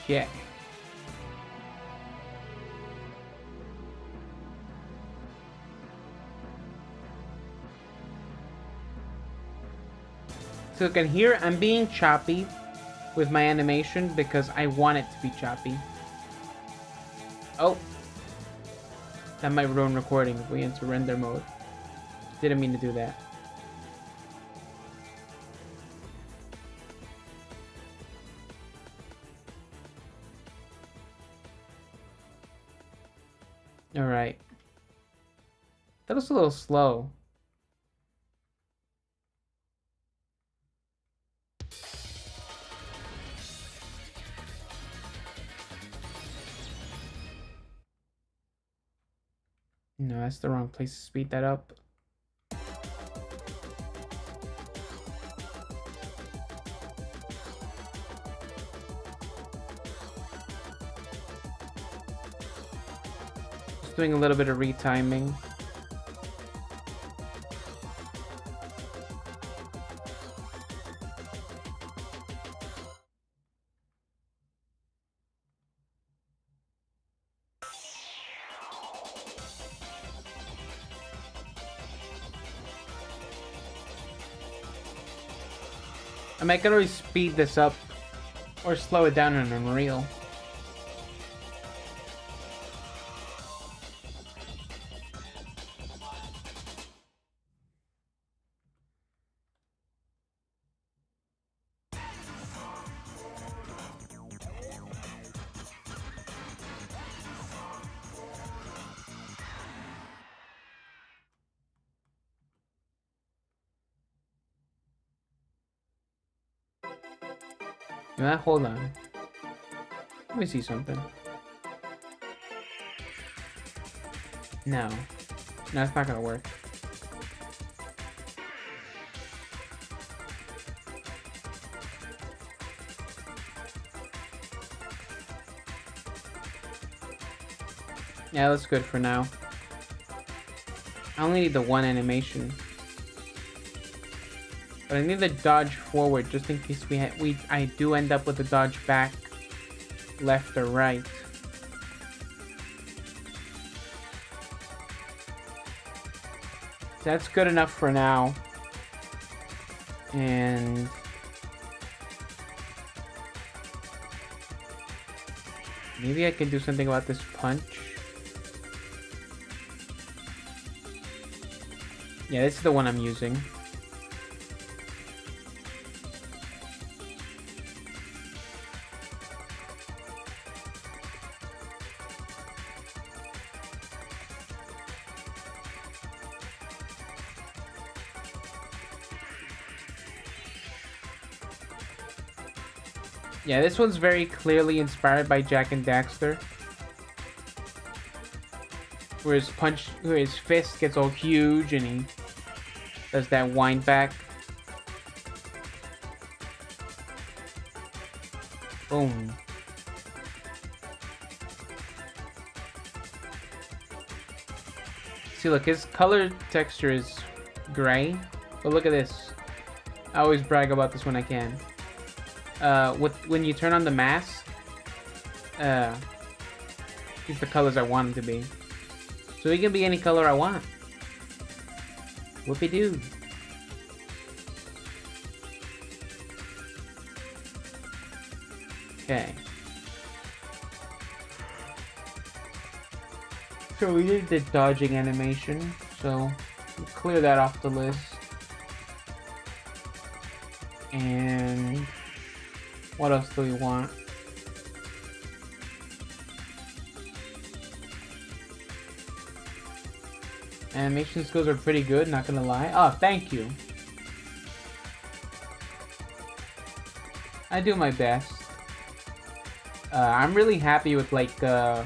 Yeah. So you can hear I'm being choppy with my animation because I want it to be choppy. Oh. That might ruin recording if we enter render mode. Didn't mean to do that. Alright. That was a little slow. No, that's the wrong place to speed that up. Just doing a little bit of retiming. I mean, I can always speed this up or slow it down in Unreal. Hold on. Let me see something. No. No, it's not gonna work. Yeah, that's good for now. I only need the one animation. But I need to dodge forward just in case I do end up with a dodge back, left or right. So that's good enough for now. And maybe I can do something about this punch. Yeah, this is the one I'm using. Yeah, this one's very clearly inspired by Jak and Daxter. Where his fist gets all huge and he does that wind back. Boom. See, look, his color texture is gray, but look at this. I always brag about this when I can. When you turn on the mask, these are the colors I want him to be. So he can be any color I want. Whoopie-doo. Okay. So we did the dodging animation, so we'll clear that off the list. And what else do we want? Animation skills are pretty good, not gonna lie. Oh, thank you. I do my best. I'm really happy with like how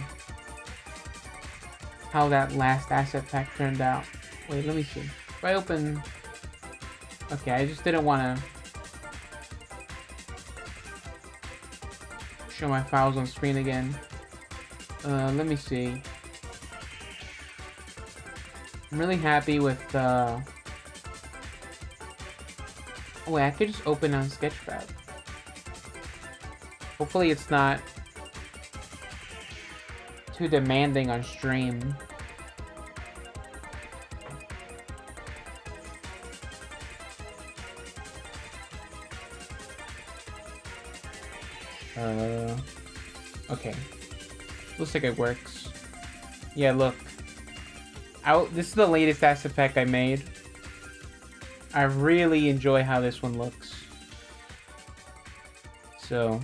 that last asset pack turned out. Wait, let me see. If I open... Okay, I just didn't want to show my files on screen again. Let me see. I'm really happy with oh wait, I could just open on Sketchpad. Hopefully it's not too demanding on stream. Okay. Looks like it works. Yeah, look. This is the latest asset pack I made. I really enjoy how this one looks. So,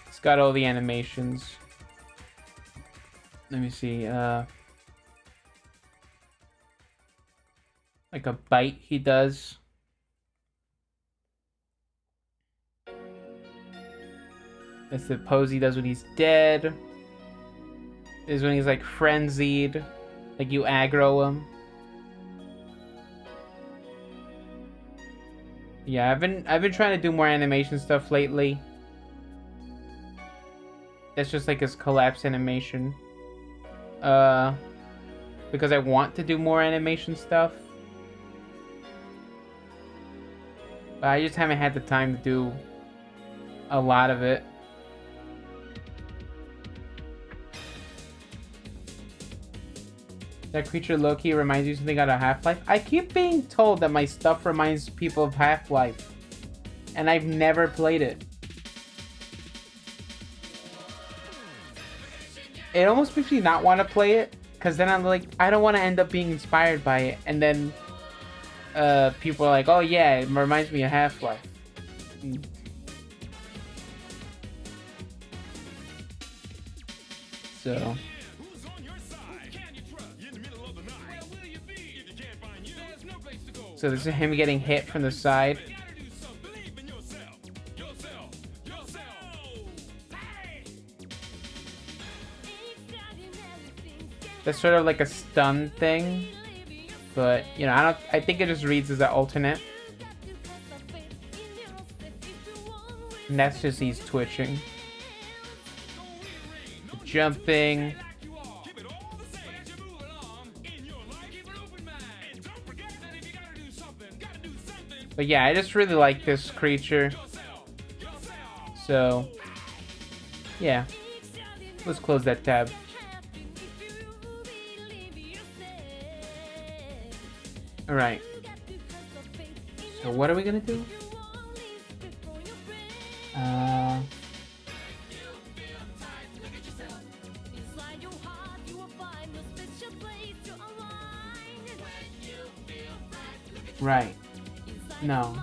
it's got all the animations. Let me see, like a bite he does. That's the pose he does when he's dead. This is when he's like frenzied. Like you aggro him. Yeah, I've been trying to do more animation stuff lately. That's just like his collapse animation. Because I want to do more animation stuff. But I just haven't had the time to do a lot of it. That creature low-key reminds you of something out of Half-Life? I keep being told that my stuff reminds people of Half-Life. And I've never played it. It almost makes me not want to play it. Because then I'm like, I don't want to end up being inspired by it. And then people are like, oh yeah, it reminds me of Half-Life. So... So this is him getting hit from the side. That's sort of like a stun thing. But, you know, I think it just reads as an alternate. And that's just he's twitching. Jumping. But yeah, I just really like this creature. So, yeah. Let's close that tab. Alright. So what are we gonna do? Right. No.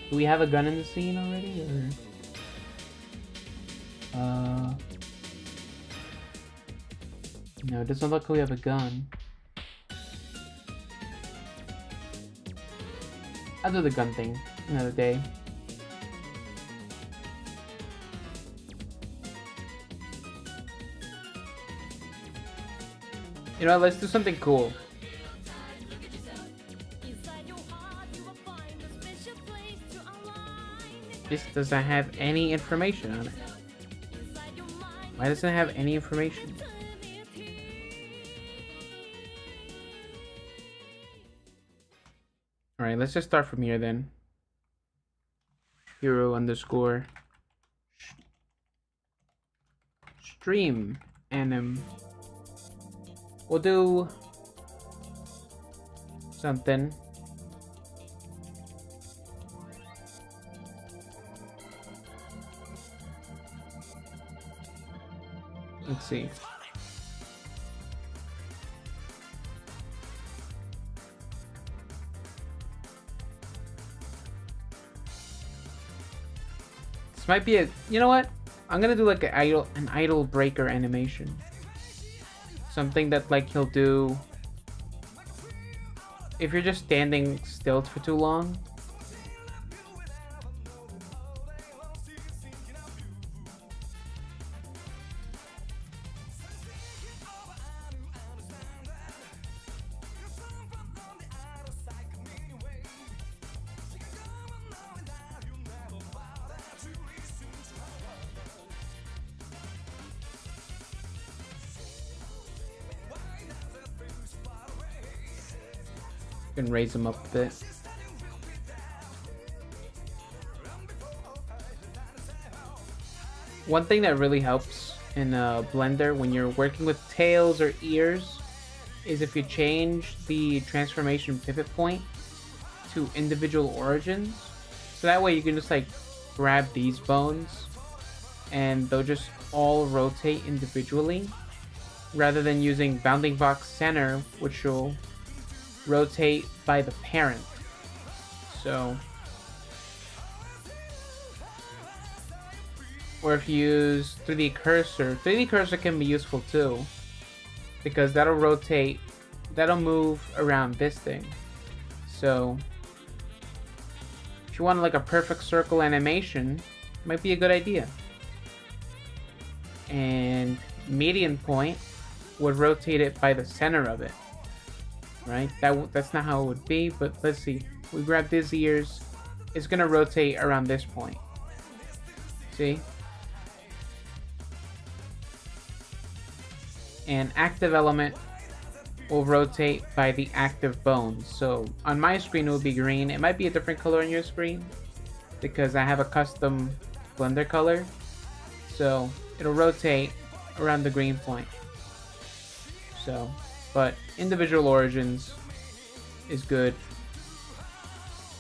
Do we have a gun in the scene already, or? No, it doesn't look like we have a gun. I'll do the gun thing another day. You know what, let's do something cool. This doesn't have any information on it. Why doesn't it have any information? Alright, let's just start from here then. Hero underscore stream anim. We'll do something. Let's see. This might be a, you know what? I'm gonna do like an idle breaker animation. Something that like he'll do if you're just standing still for too long. Can raise them up a bit. One thing that really helps in Blender when you're working with tails or ears is if you change the transformation pivot point to individual origins. So that way you can just like grab these bones and they'll just all rotate individually rather than using bounding box center, which will rotate by the parent. So, or if you use 3D cursor, 3D cursor can be useful too, because that'll rotate, that'll move around this thing. So, if you want like a perfect circle animation, it might be a good idea. And median point would rotate it by the center of it. Right? That's not how it would be, but let's see. We grab these ears. It's gonna rotate around this point. See? And active element will rotate by the active bones. So on my screen it will be green. It might be a different color on your screen because I have a custom Blender color. So it'll rotate around the green point. So, but individual origins is good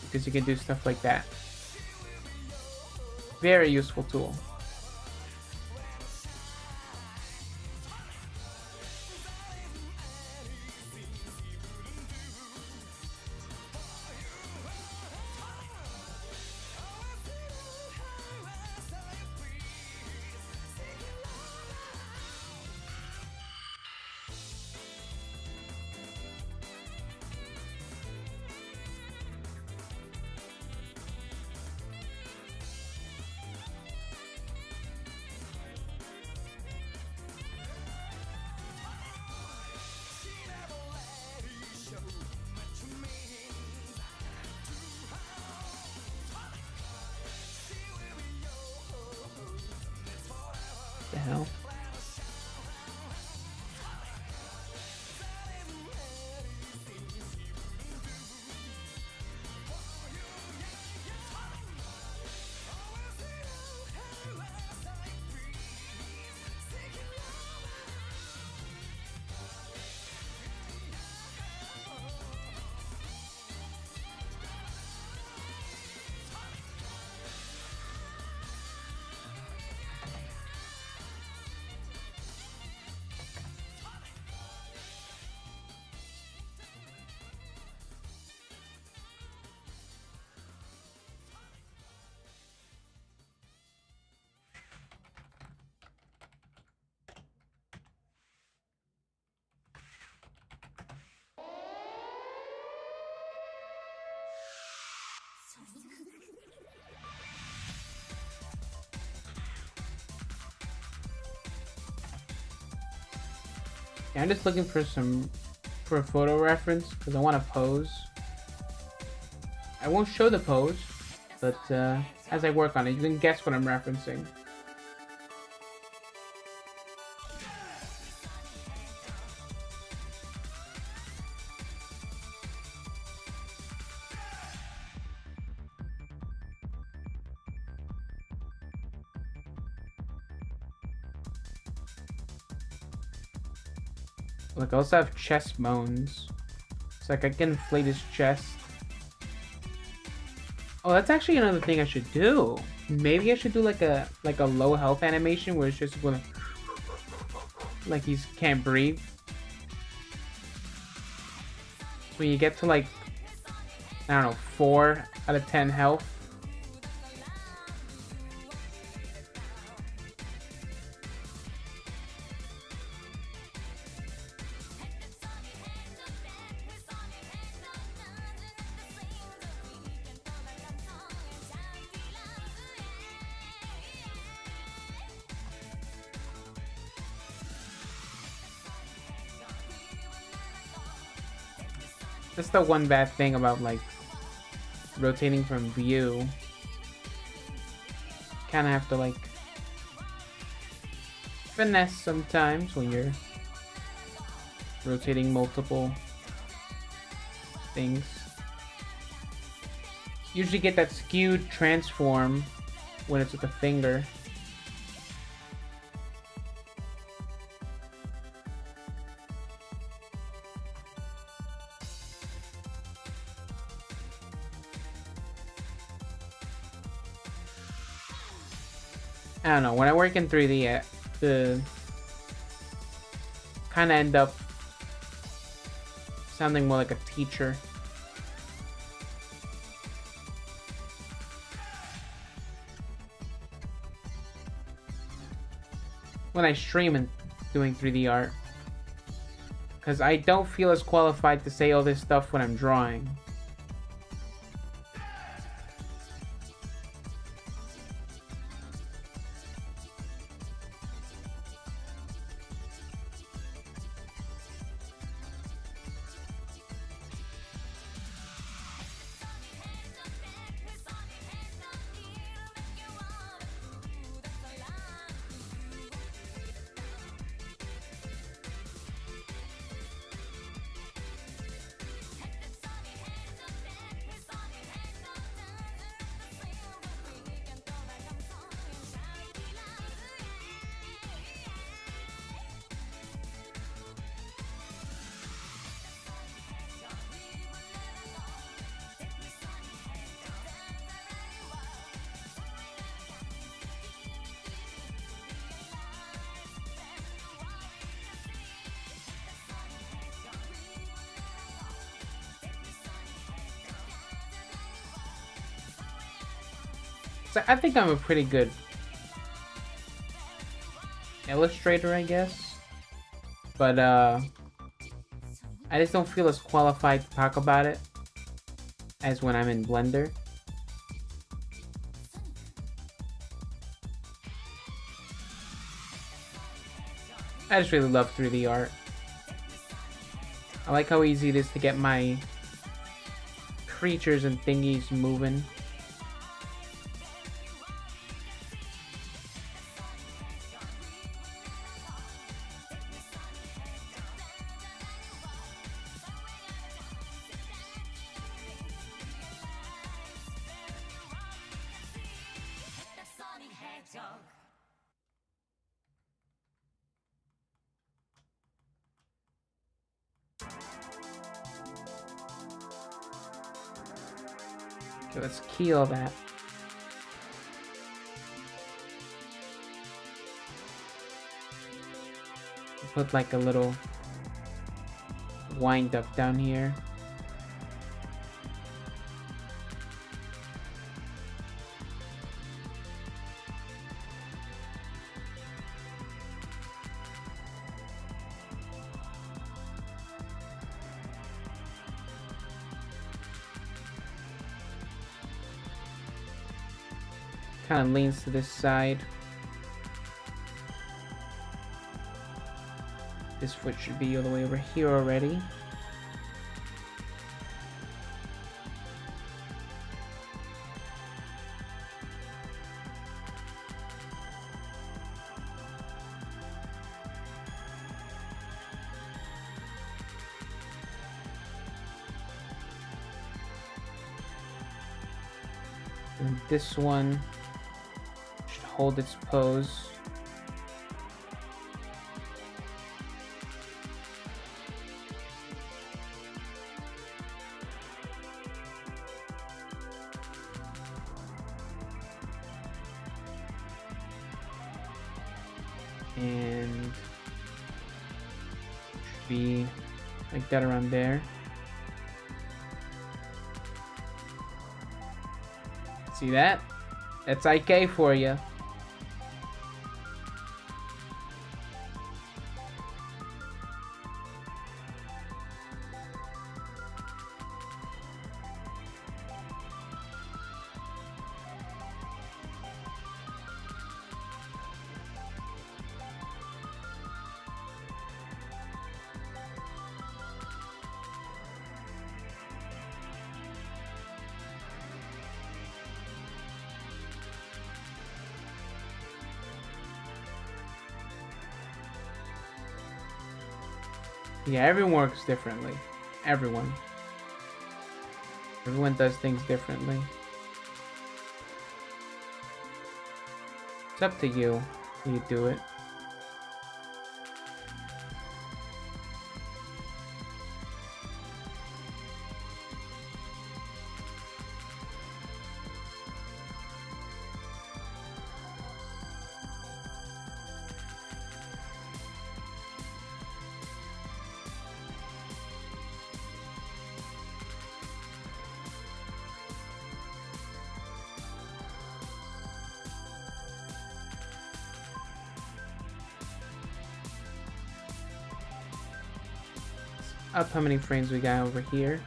because you can do stuff like that. Very useful tool. The hell? Yeah, I'm just looking for a photo reference because I want to pose. I won't show the pose, but as I work on it, you can guess what I'm referencing. Look, I also have chest bones. It's like I can inflate his chest. Oh, that's actually another thing I should do. Maybe I should do like a low health animation where it's just gonna like he can't breathe. When you get to like, I don't know, 4 out of 10 health. That's the one bad thing about like rotating from view. Kind of have to like finesse sometimes when you're rotating multiple things. Usually get that skewed transform when it's with the finger. I don't know, when I work in 3D, the kind of end up sounding more like a teacher. When I stream and doing 3D art. Because I don't feel as qualified to say all this stuff when I'm drawing. So I think I'm a pretty good illustrator, I guess. But I just don't feel as qualified to talk about it as when I'm in Blender. I just really love 3D art. I like how easy it is to get my creatures and thingies moving. Okay, let's key all that. Put like a little wind up down here. Kind of leans to this side. This foot should be all the way over here already. And this one should hold its pose. And should be like that around there. See that? That's IK for you. Yeah, everyone works differently. Everyone does things differently. It's up to you how you do it. Up how many frames we got over here.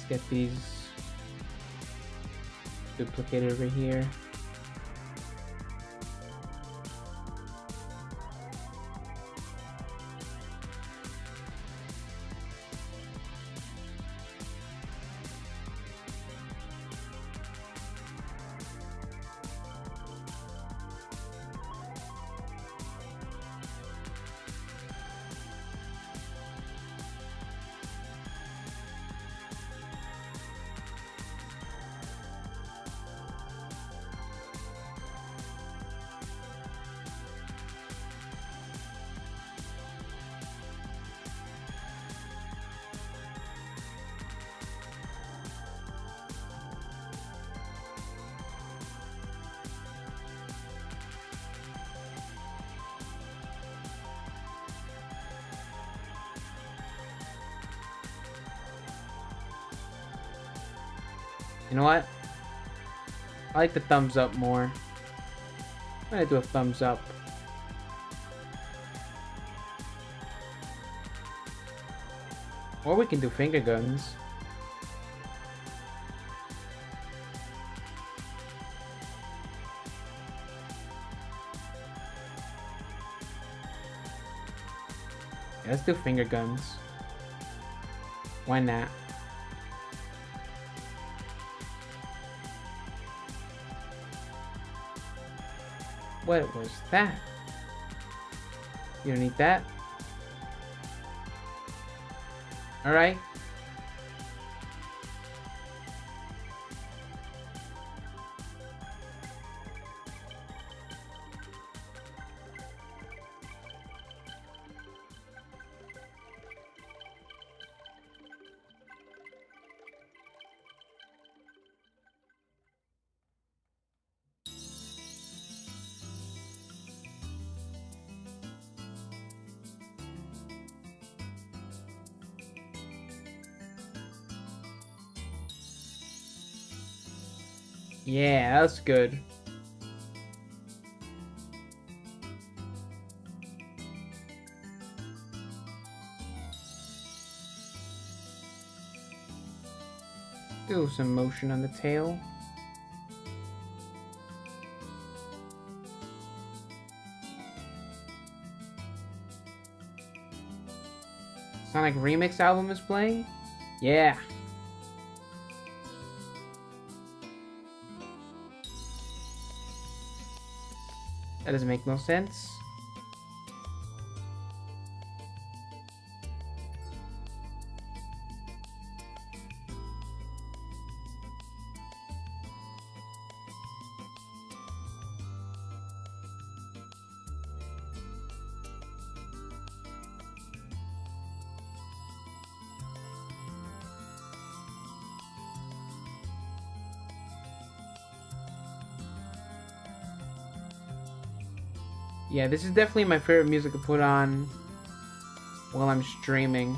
Get these duplicated over here. You know what? I like the thumbs up more. I'm gonna do a thumbs up. Or we can do finger guns. Yeah, let's do finger guns. Why not? What was that? You don't need that? Alright. Yeah, that's good. Do some motion on the tail. Sonic Remix album is playing? Yeah. That doesn't make no sense. Yeah, this is definitely my favorite music to put on while I'm streaming.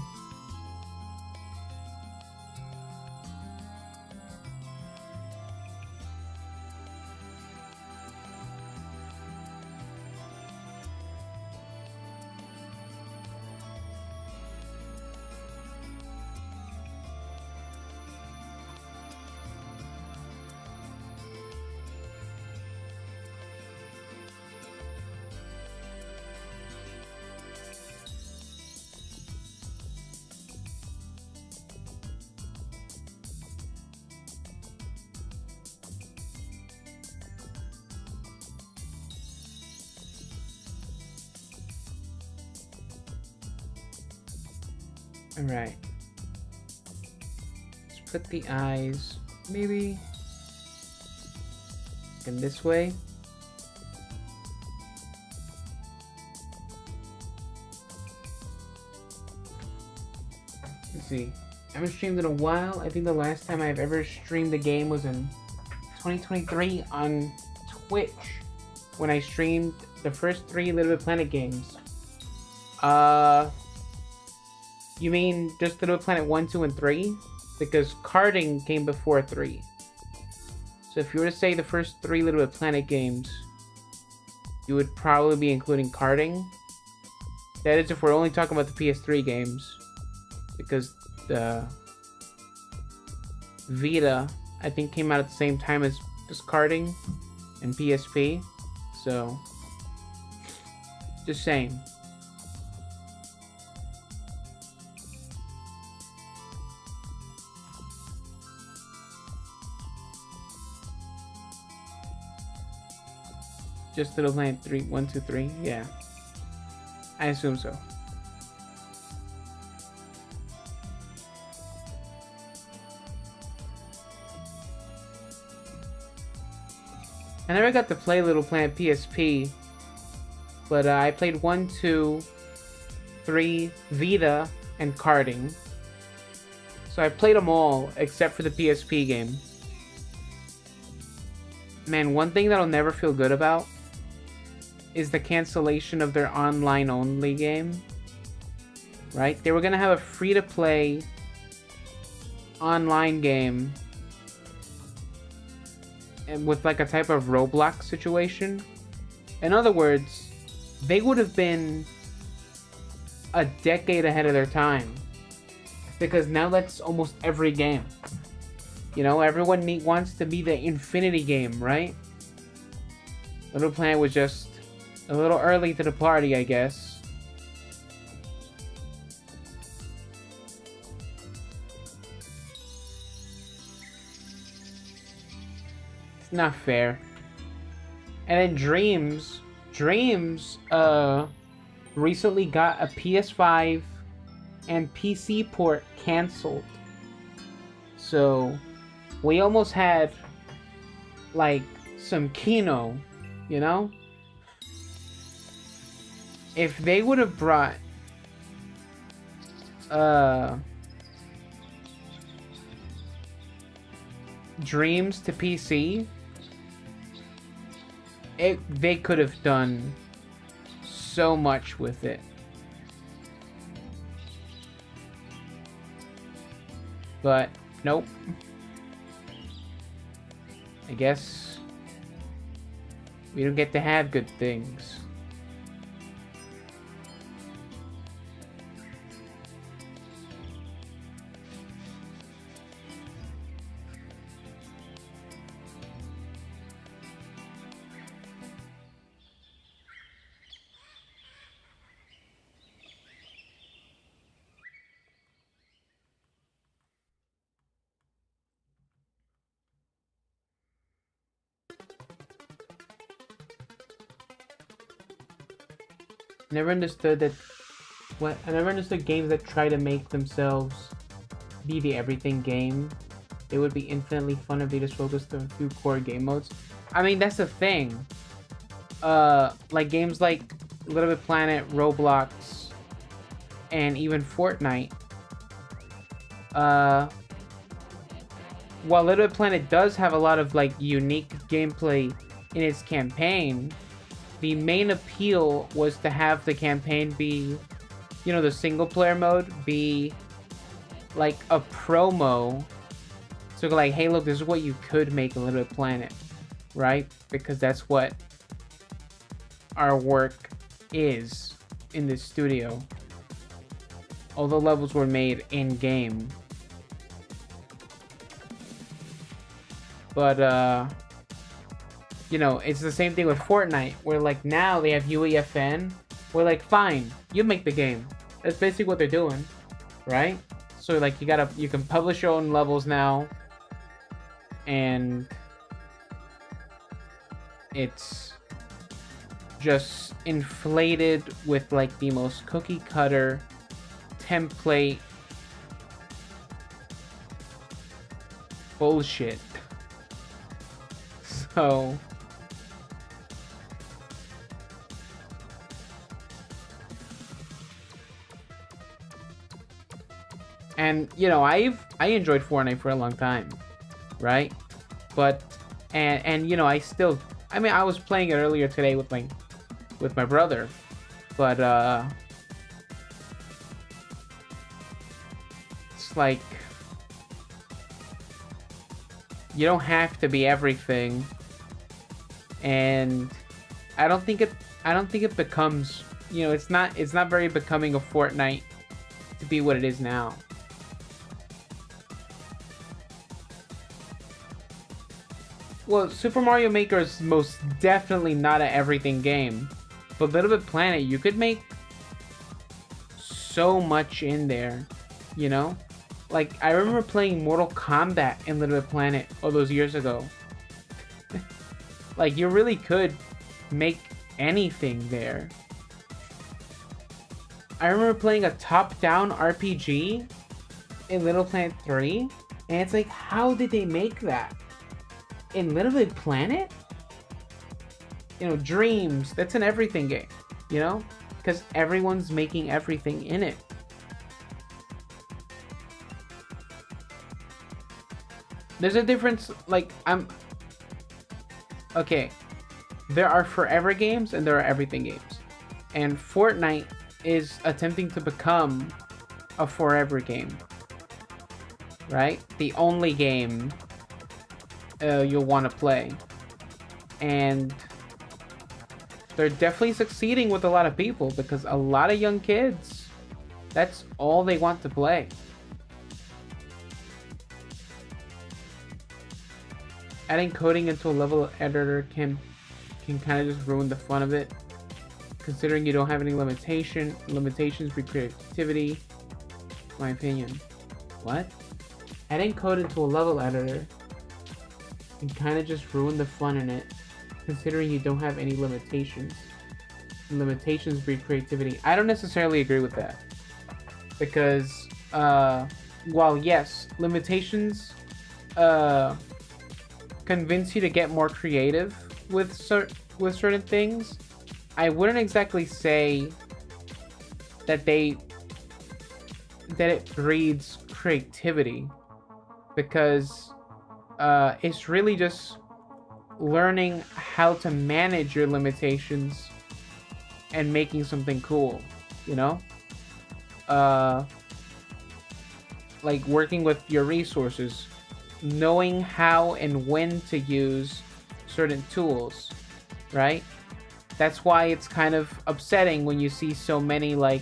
Alright. Let's put the eyes maybe in this way. Let's see. I haven't streamed in a while. I think the last time I've ever streamed a game was in 2023 on Twitch when I streamed the first 3 Little Big Planet games. You mean just Little Planet 1, 2, and 3? Because karting came before 3. So if you were to say the first 3 Little Big Planet games, you would probably be including karting. That is if we're only talking about the PS3 games. Because the Vita, I think, came out at the same time as karting and PSP. So, just saying. Just Little Planet 3, 1, 2, 3? Yeah. I assume so. I never got to play Little Planet PSP, but I played 1, 2, 3, Vita, and karting. So I played them all except for the PSP game. Man, one thing that I'll never feel good about is the cancellation of their online-only game. Right? They were gonna have a free-to-play online game and with like a type of Roblox situation. In other words, they would have been a decade ahead of their time. Because now that's almost every game. You know, everyone wants to be the infinity game, right? Little Planet was just a little early to the party, I guess. It's not fair. And then Dreams recently got a PS5 and PC port canceled. So we almost had like some Kino, you know? If they would have brought Dreams to PC, they could have done so much with it. But nope. I guess we don't get to have good things. Never understood that. What I never understood games that try to make themselves be the everything game. It would be infinitely fun if they just focused on a few core game modes. I mean, that's the thing. Like games like Little Big Planet, Roblox, and even Fortnite. While Little Big Planet does have a lot of like unique gameplay in its campaign, the main appeal was to have the campaign be, you know, the single player mode be like a promo. So like, hey, look, this is what you could make a Little Big Planet, right? Because that's what our work is in this studio. All the levels were made in game. But you know, it's the same thing with Fortnite, where like now they have UEFN. We're like, fine, you make the game. That's basically what they're doing, right? So like you can publish your own levels now, and it's just inflated with like the most cookie cutter template bullshit. So and you know, I enjoyed Fortnite for a long time, right? But and you know, I was playing it earlier today with my brother, but it's like you don't have to be everything, and I don't think it becomes, you know, it's not very becoming of Fortnite to be what it is now. Well, Super Mario Maker is most definitely not an everything game, but Little Big Planet, you could make so much in there, you know? Like, I remember playing Mortal Kombat in Little Big Planet all those years ago. Like, you really could make anything there. I remember playing a top-down RPG in Little Planet 3, and it's like, how did they make that? In Little Big Planet? You know, Dreams, that's an everything game, you know? Because everyone's making everything in it. There's a difference, like, okay, there are forever games and there are everything games. And Fortnite is attempting to become a forever game. Right? The only game you'll want to play. And they're definitely succeeding with a lot of people because a lot of young kids, that's all they want to play. Adding coding into a level editor can kind of just ruin the fun of it. Considering you don't have any limitations for creativity, my opinion. What? Adding code into a level editor can kind of just ruin the fun in it, considering you don't have any limitations. Limitations breed creativity. I don't necessarily agree with that. Because, while yes, limitations convince you to get more creative with certain things, I wouldn't exactly say that it breeds creativity, because it's really just learning how to manage your limitations and making something cool, you know? Like working with your resources, knowing how and when to use certain tools, right? That's why it's kind of upsetting when you see so many like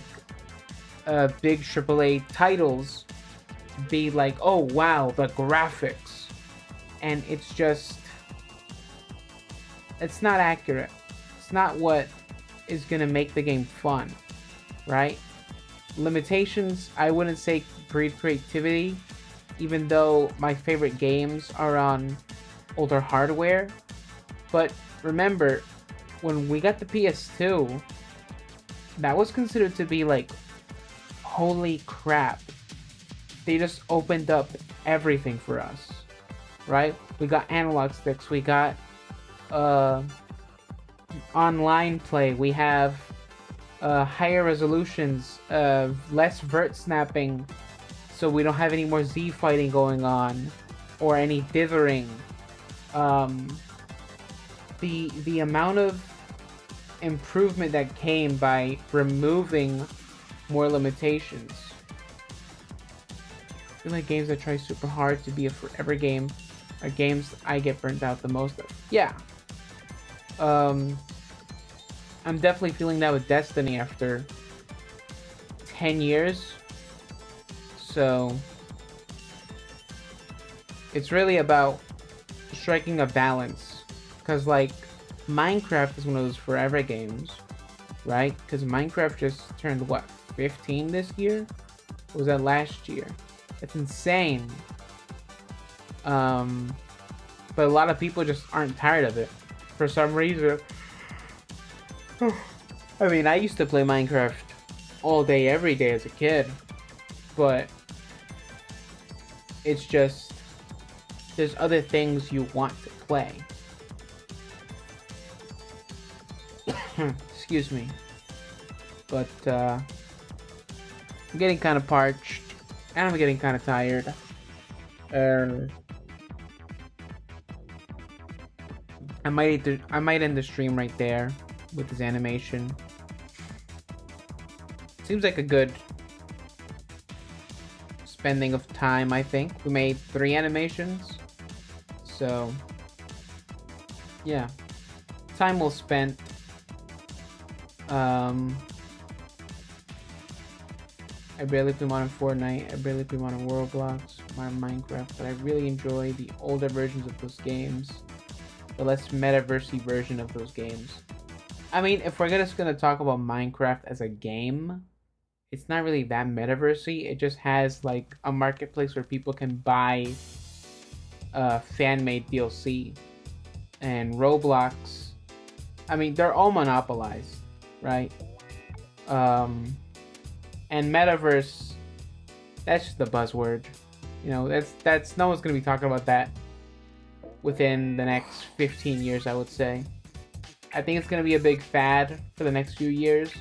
big AAA titles be like, oh wow, the graphics, and it's just, it's not accurate. It's not what is gonna make the game fun, right? Limitations, I wouldn't say breed creativity, even though my favorite games are on older hardware. But remember, when we got the PS2, that was considered to be like, holy crap. They just opened up everything for us, right? We got analog sticks, we got online play, we have higher resolutions, less vert snapping, so we don't have any more Z fighting going on, or any dithering. The amount of improvement that came by removing more limitations. I feel like games that try super hard to be a forever game are games I get burnt out the most of. Yeah. I'm definitely feeling that with Destiny after 10 years. So it's really about striking a balance. Because like Minecraft is one of those forever games, right? Because Minecraft just turned what, 15 this year? Or was that last year? It's insane. But a lot of people just aren't tired of it for some reason. I mean, I used to play Minecraft all day, every day as a kid, but it's just, there's other things you want to play. Excuse me. But, I'm getting kind of parched, and I'm getting kind of tired. I might end the stream right there with this animation. Seems like a good spending of time, I think. We made 3 animations. So, yeah. Time well spent. I barely play modern Fortnite, I barely play modern Roblox, modern Minecraft, but I really enjoy the older versions of those games. The less metaversy version of those games. I mean, if we're just gonna talk about Minecraft as a game, it's not really that metaversy. It just has like a marketplace where people can buy fan-made DLC. And Roblox, I mean, they're all monopolized, right? And metaverse, that's just the buzzword. You know, that's no one's gonna be talking about that within the next 15 years, I would say. I think it's gonna be a big fad for the next few years,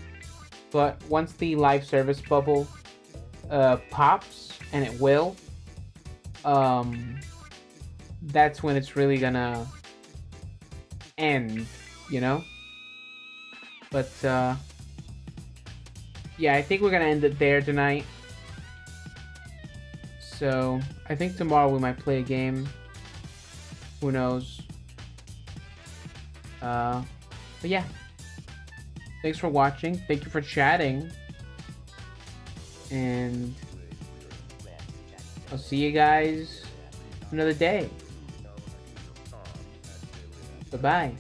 but once the live service bubble pops, and it will, that's when it's really gonna end, you know? But yeah, I think we're gonna end it there tonight. So I think tomorrow we might play a game. Who knows? But yeah. Thanks for watching. Thank you for chatting. And I'll see you guys another day. Bye-bye.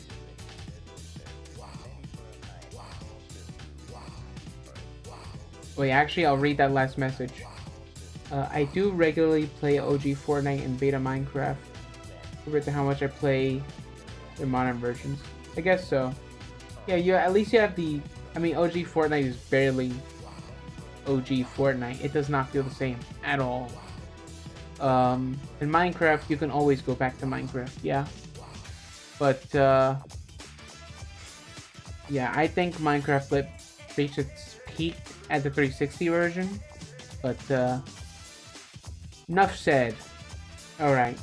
Wait, actually, I'll read that last message. I do regularly play OG Fortnite and beta Minecraft, compared to how much I play the modern versions. I guess so. Yeah, at least you have the... I mean, OG Fortnite is barely OG Fortnite. It does not feel the same at all. In Minecraft, you can always go back to Minecraft, yeah. But, yeah, I think Minecraft reached its peak at the 360 version. But, enough said. Alright.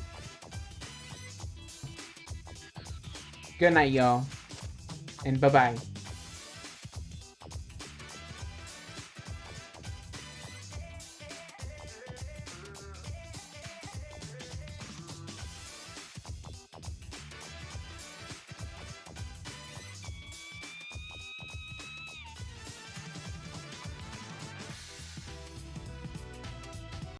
Good night, y'all. And bye-bye.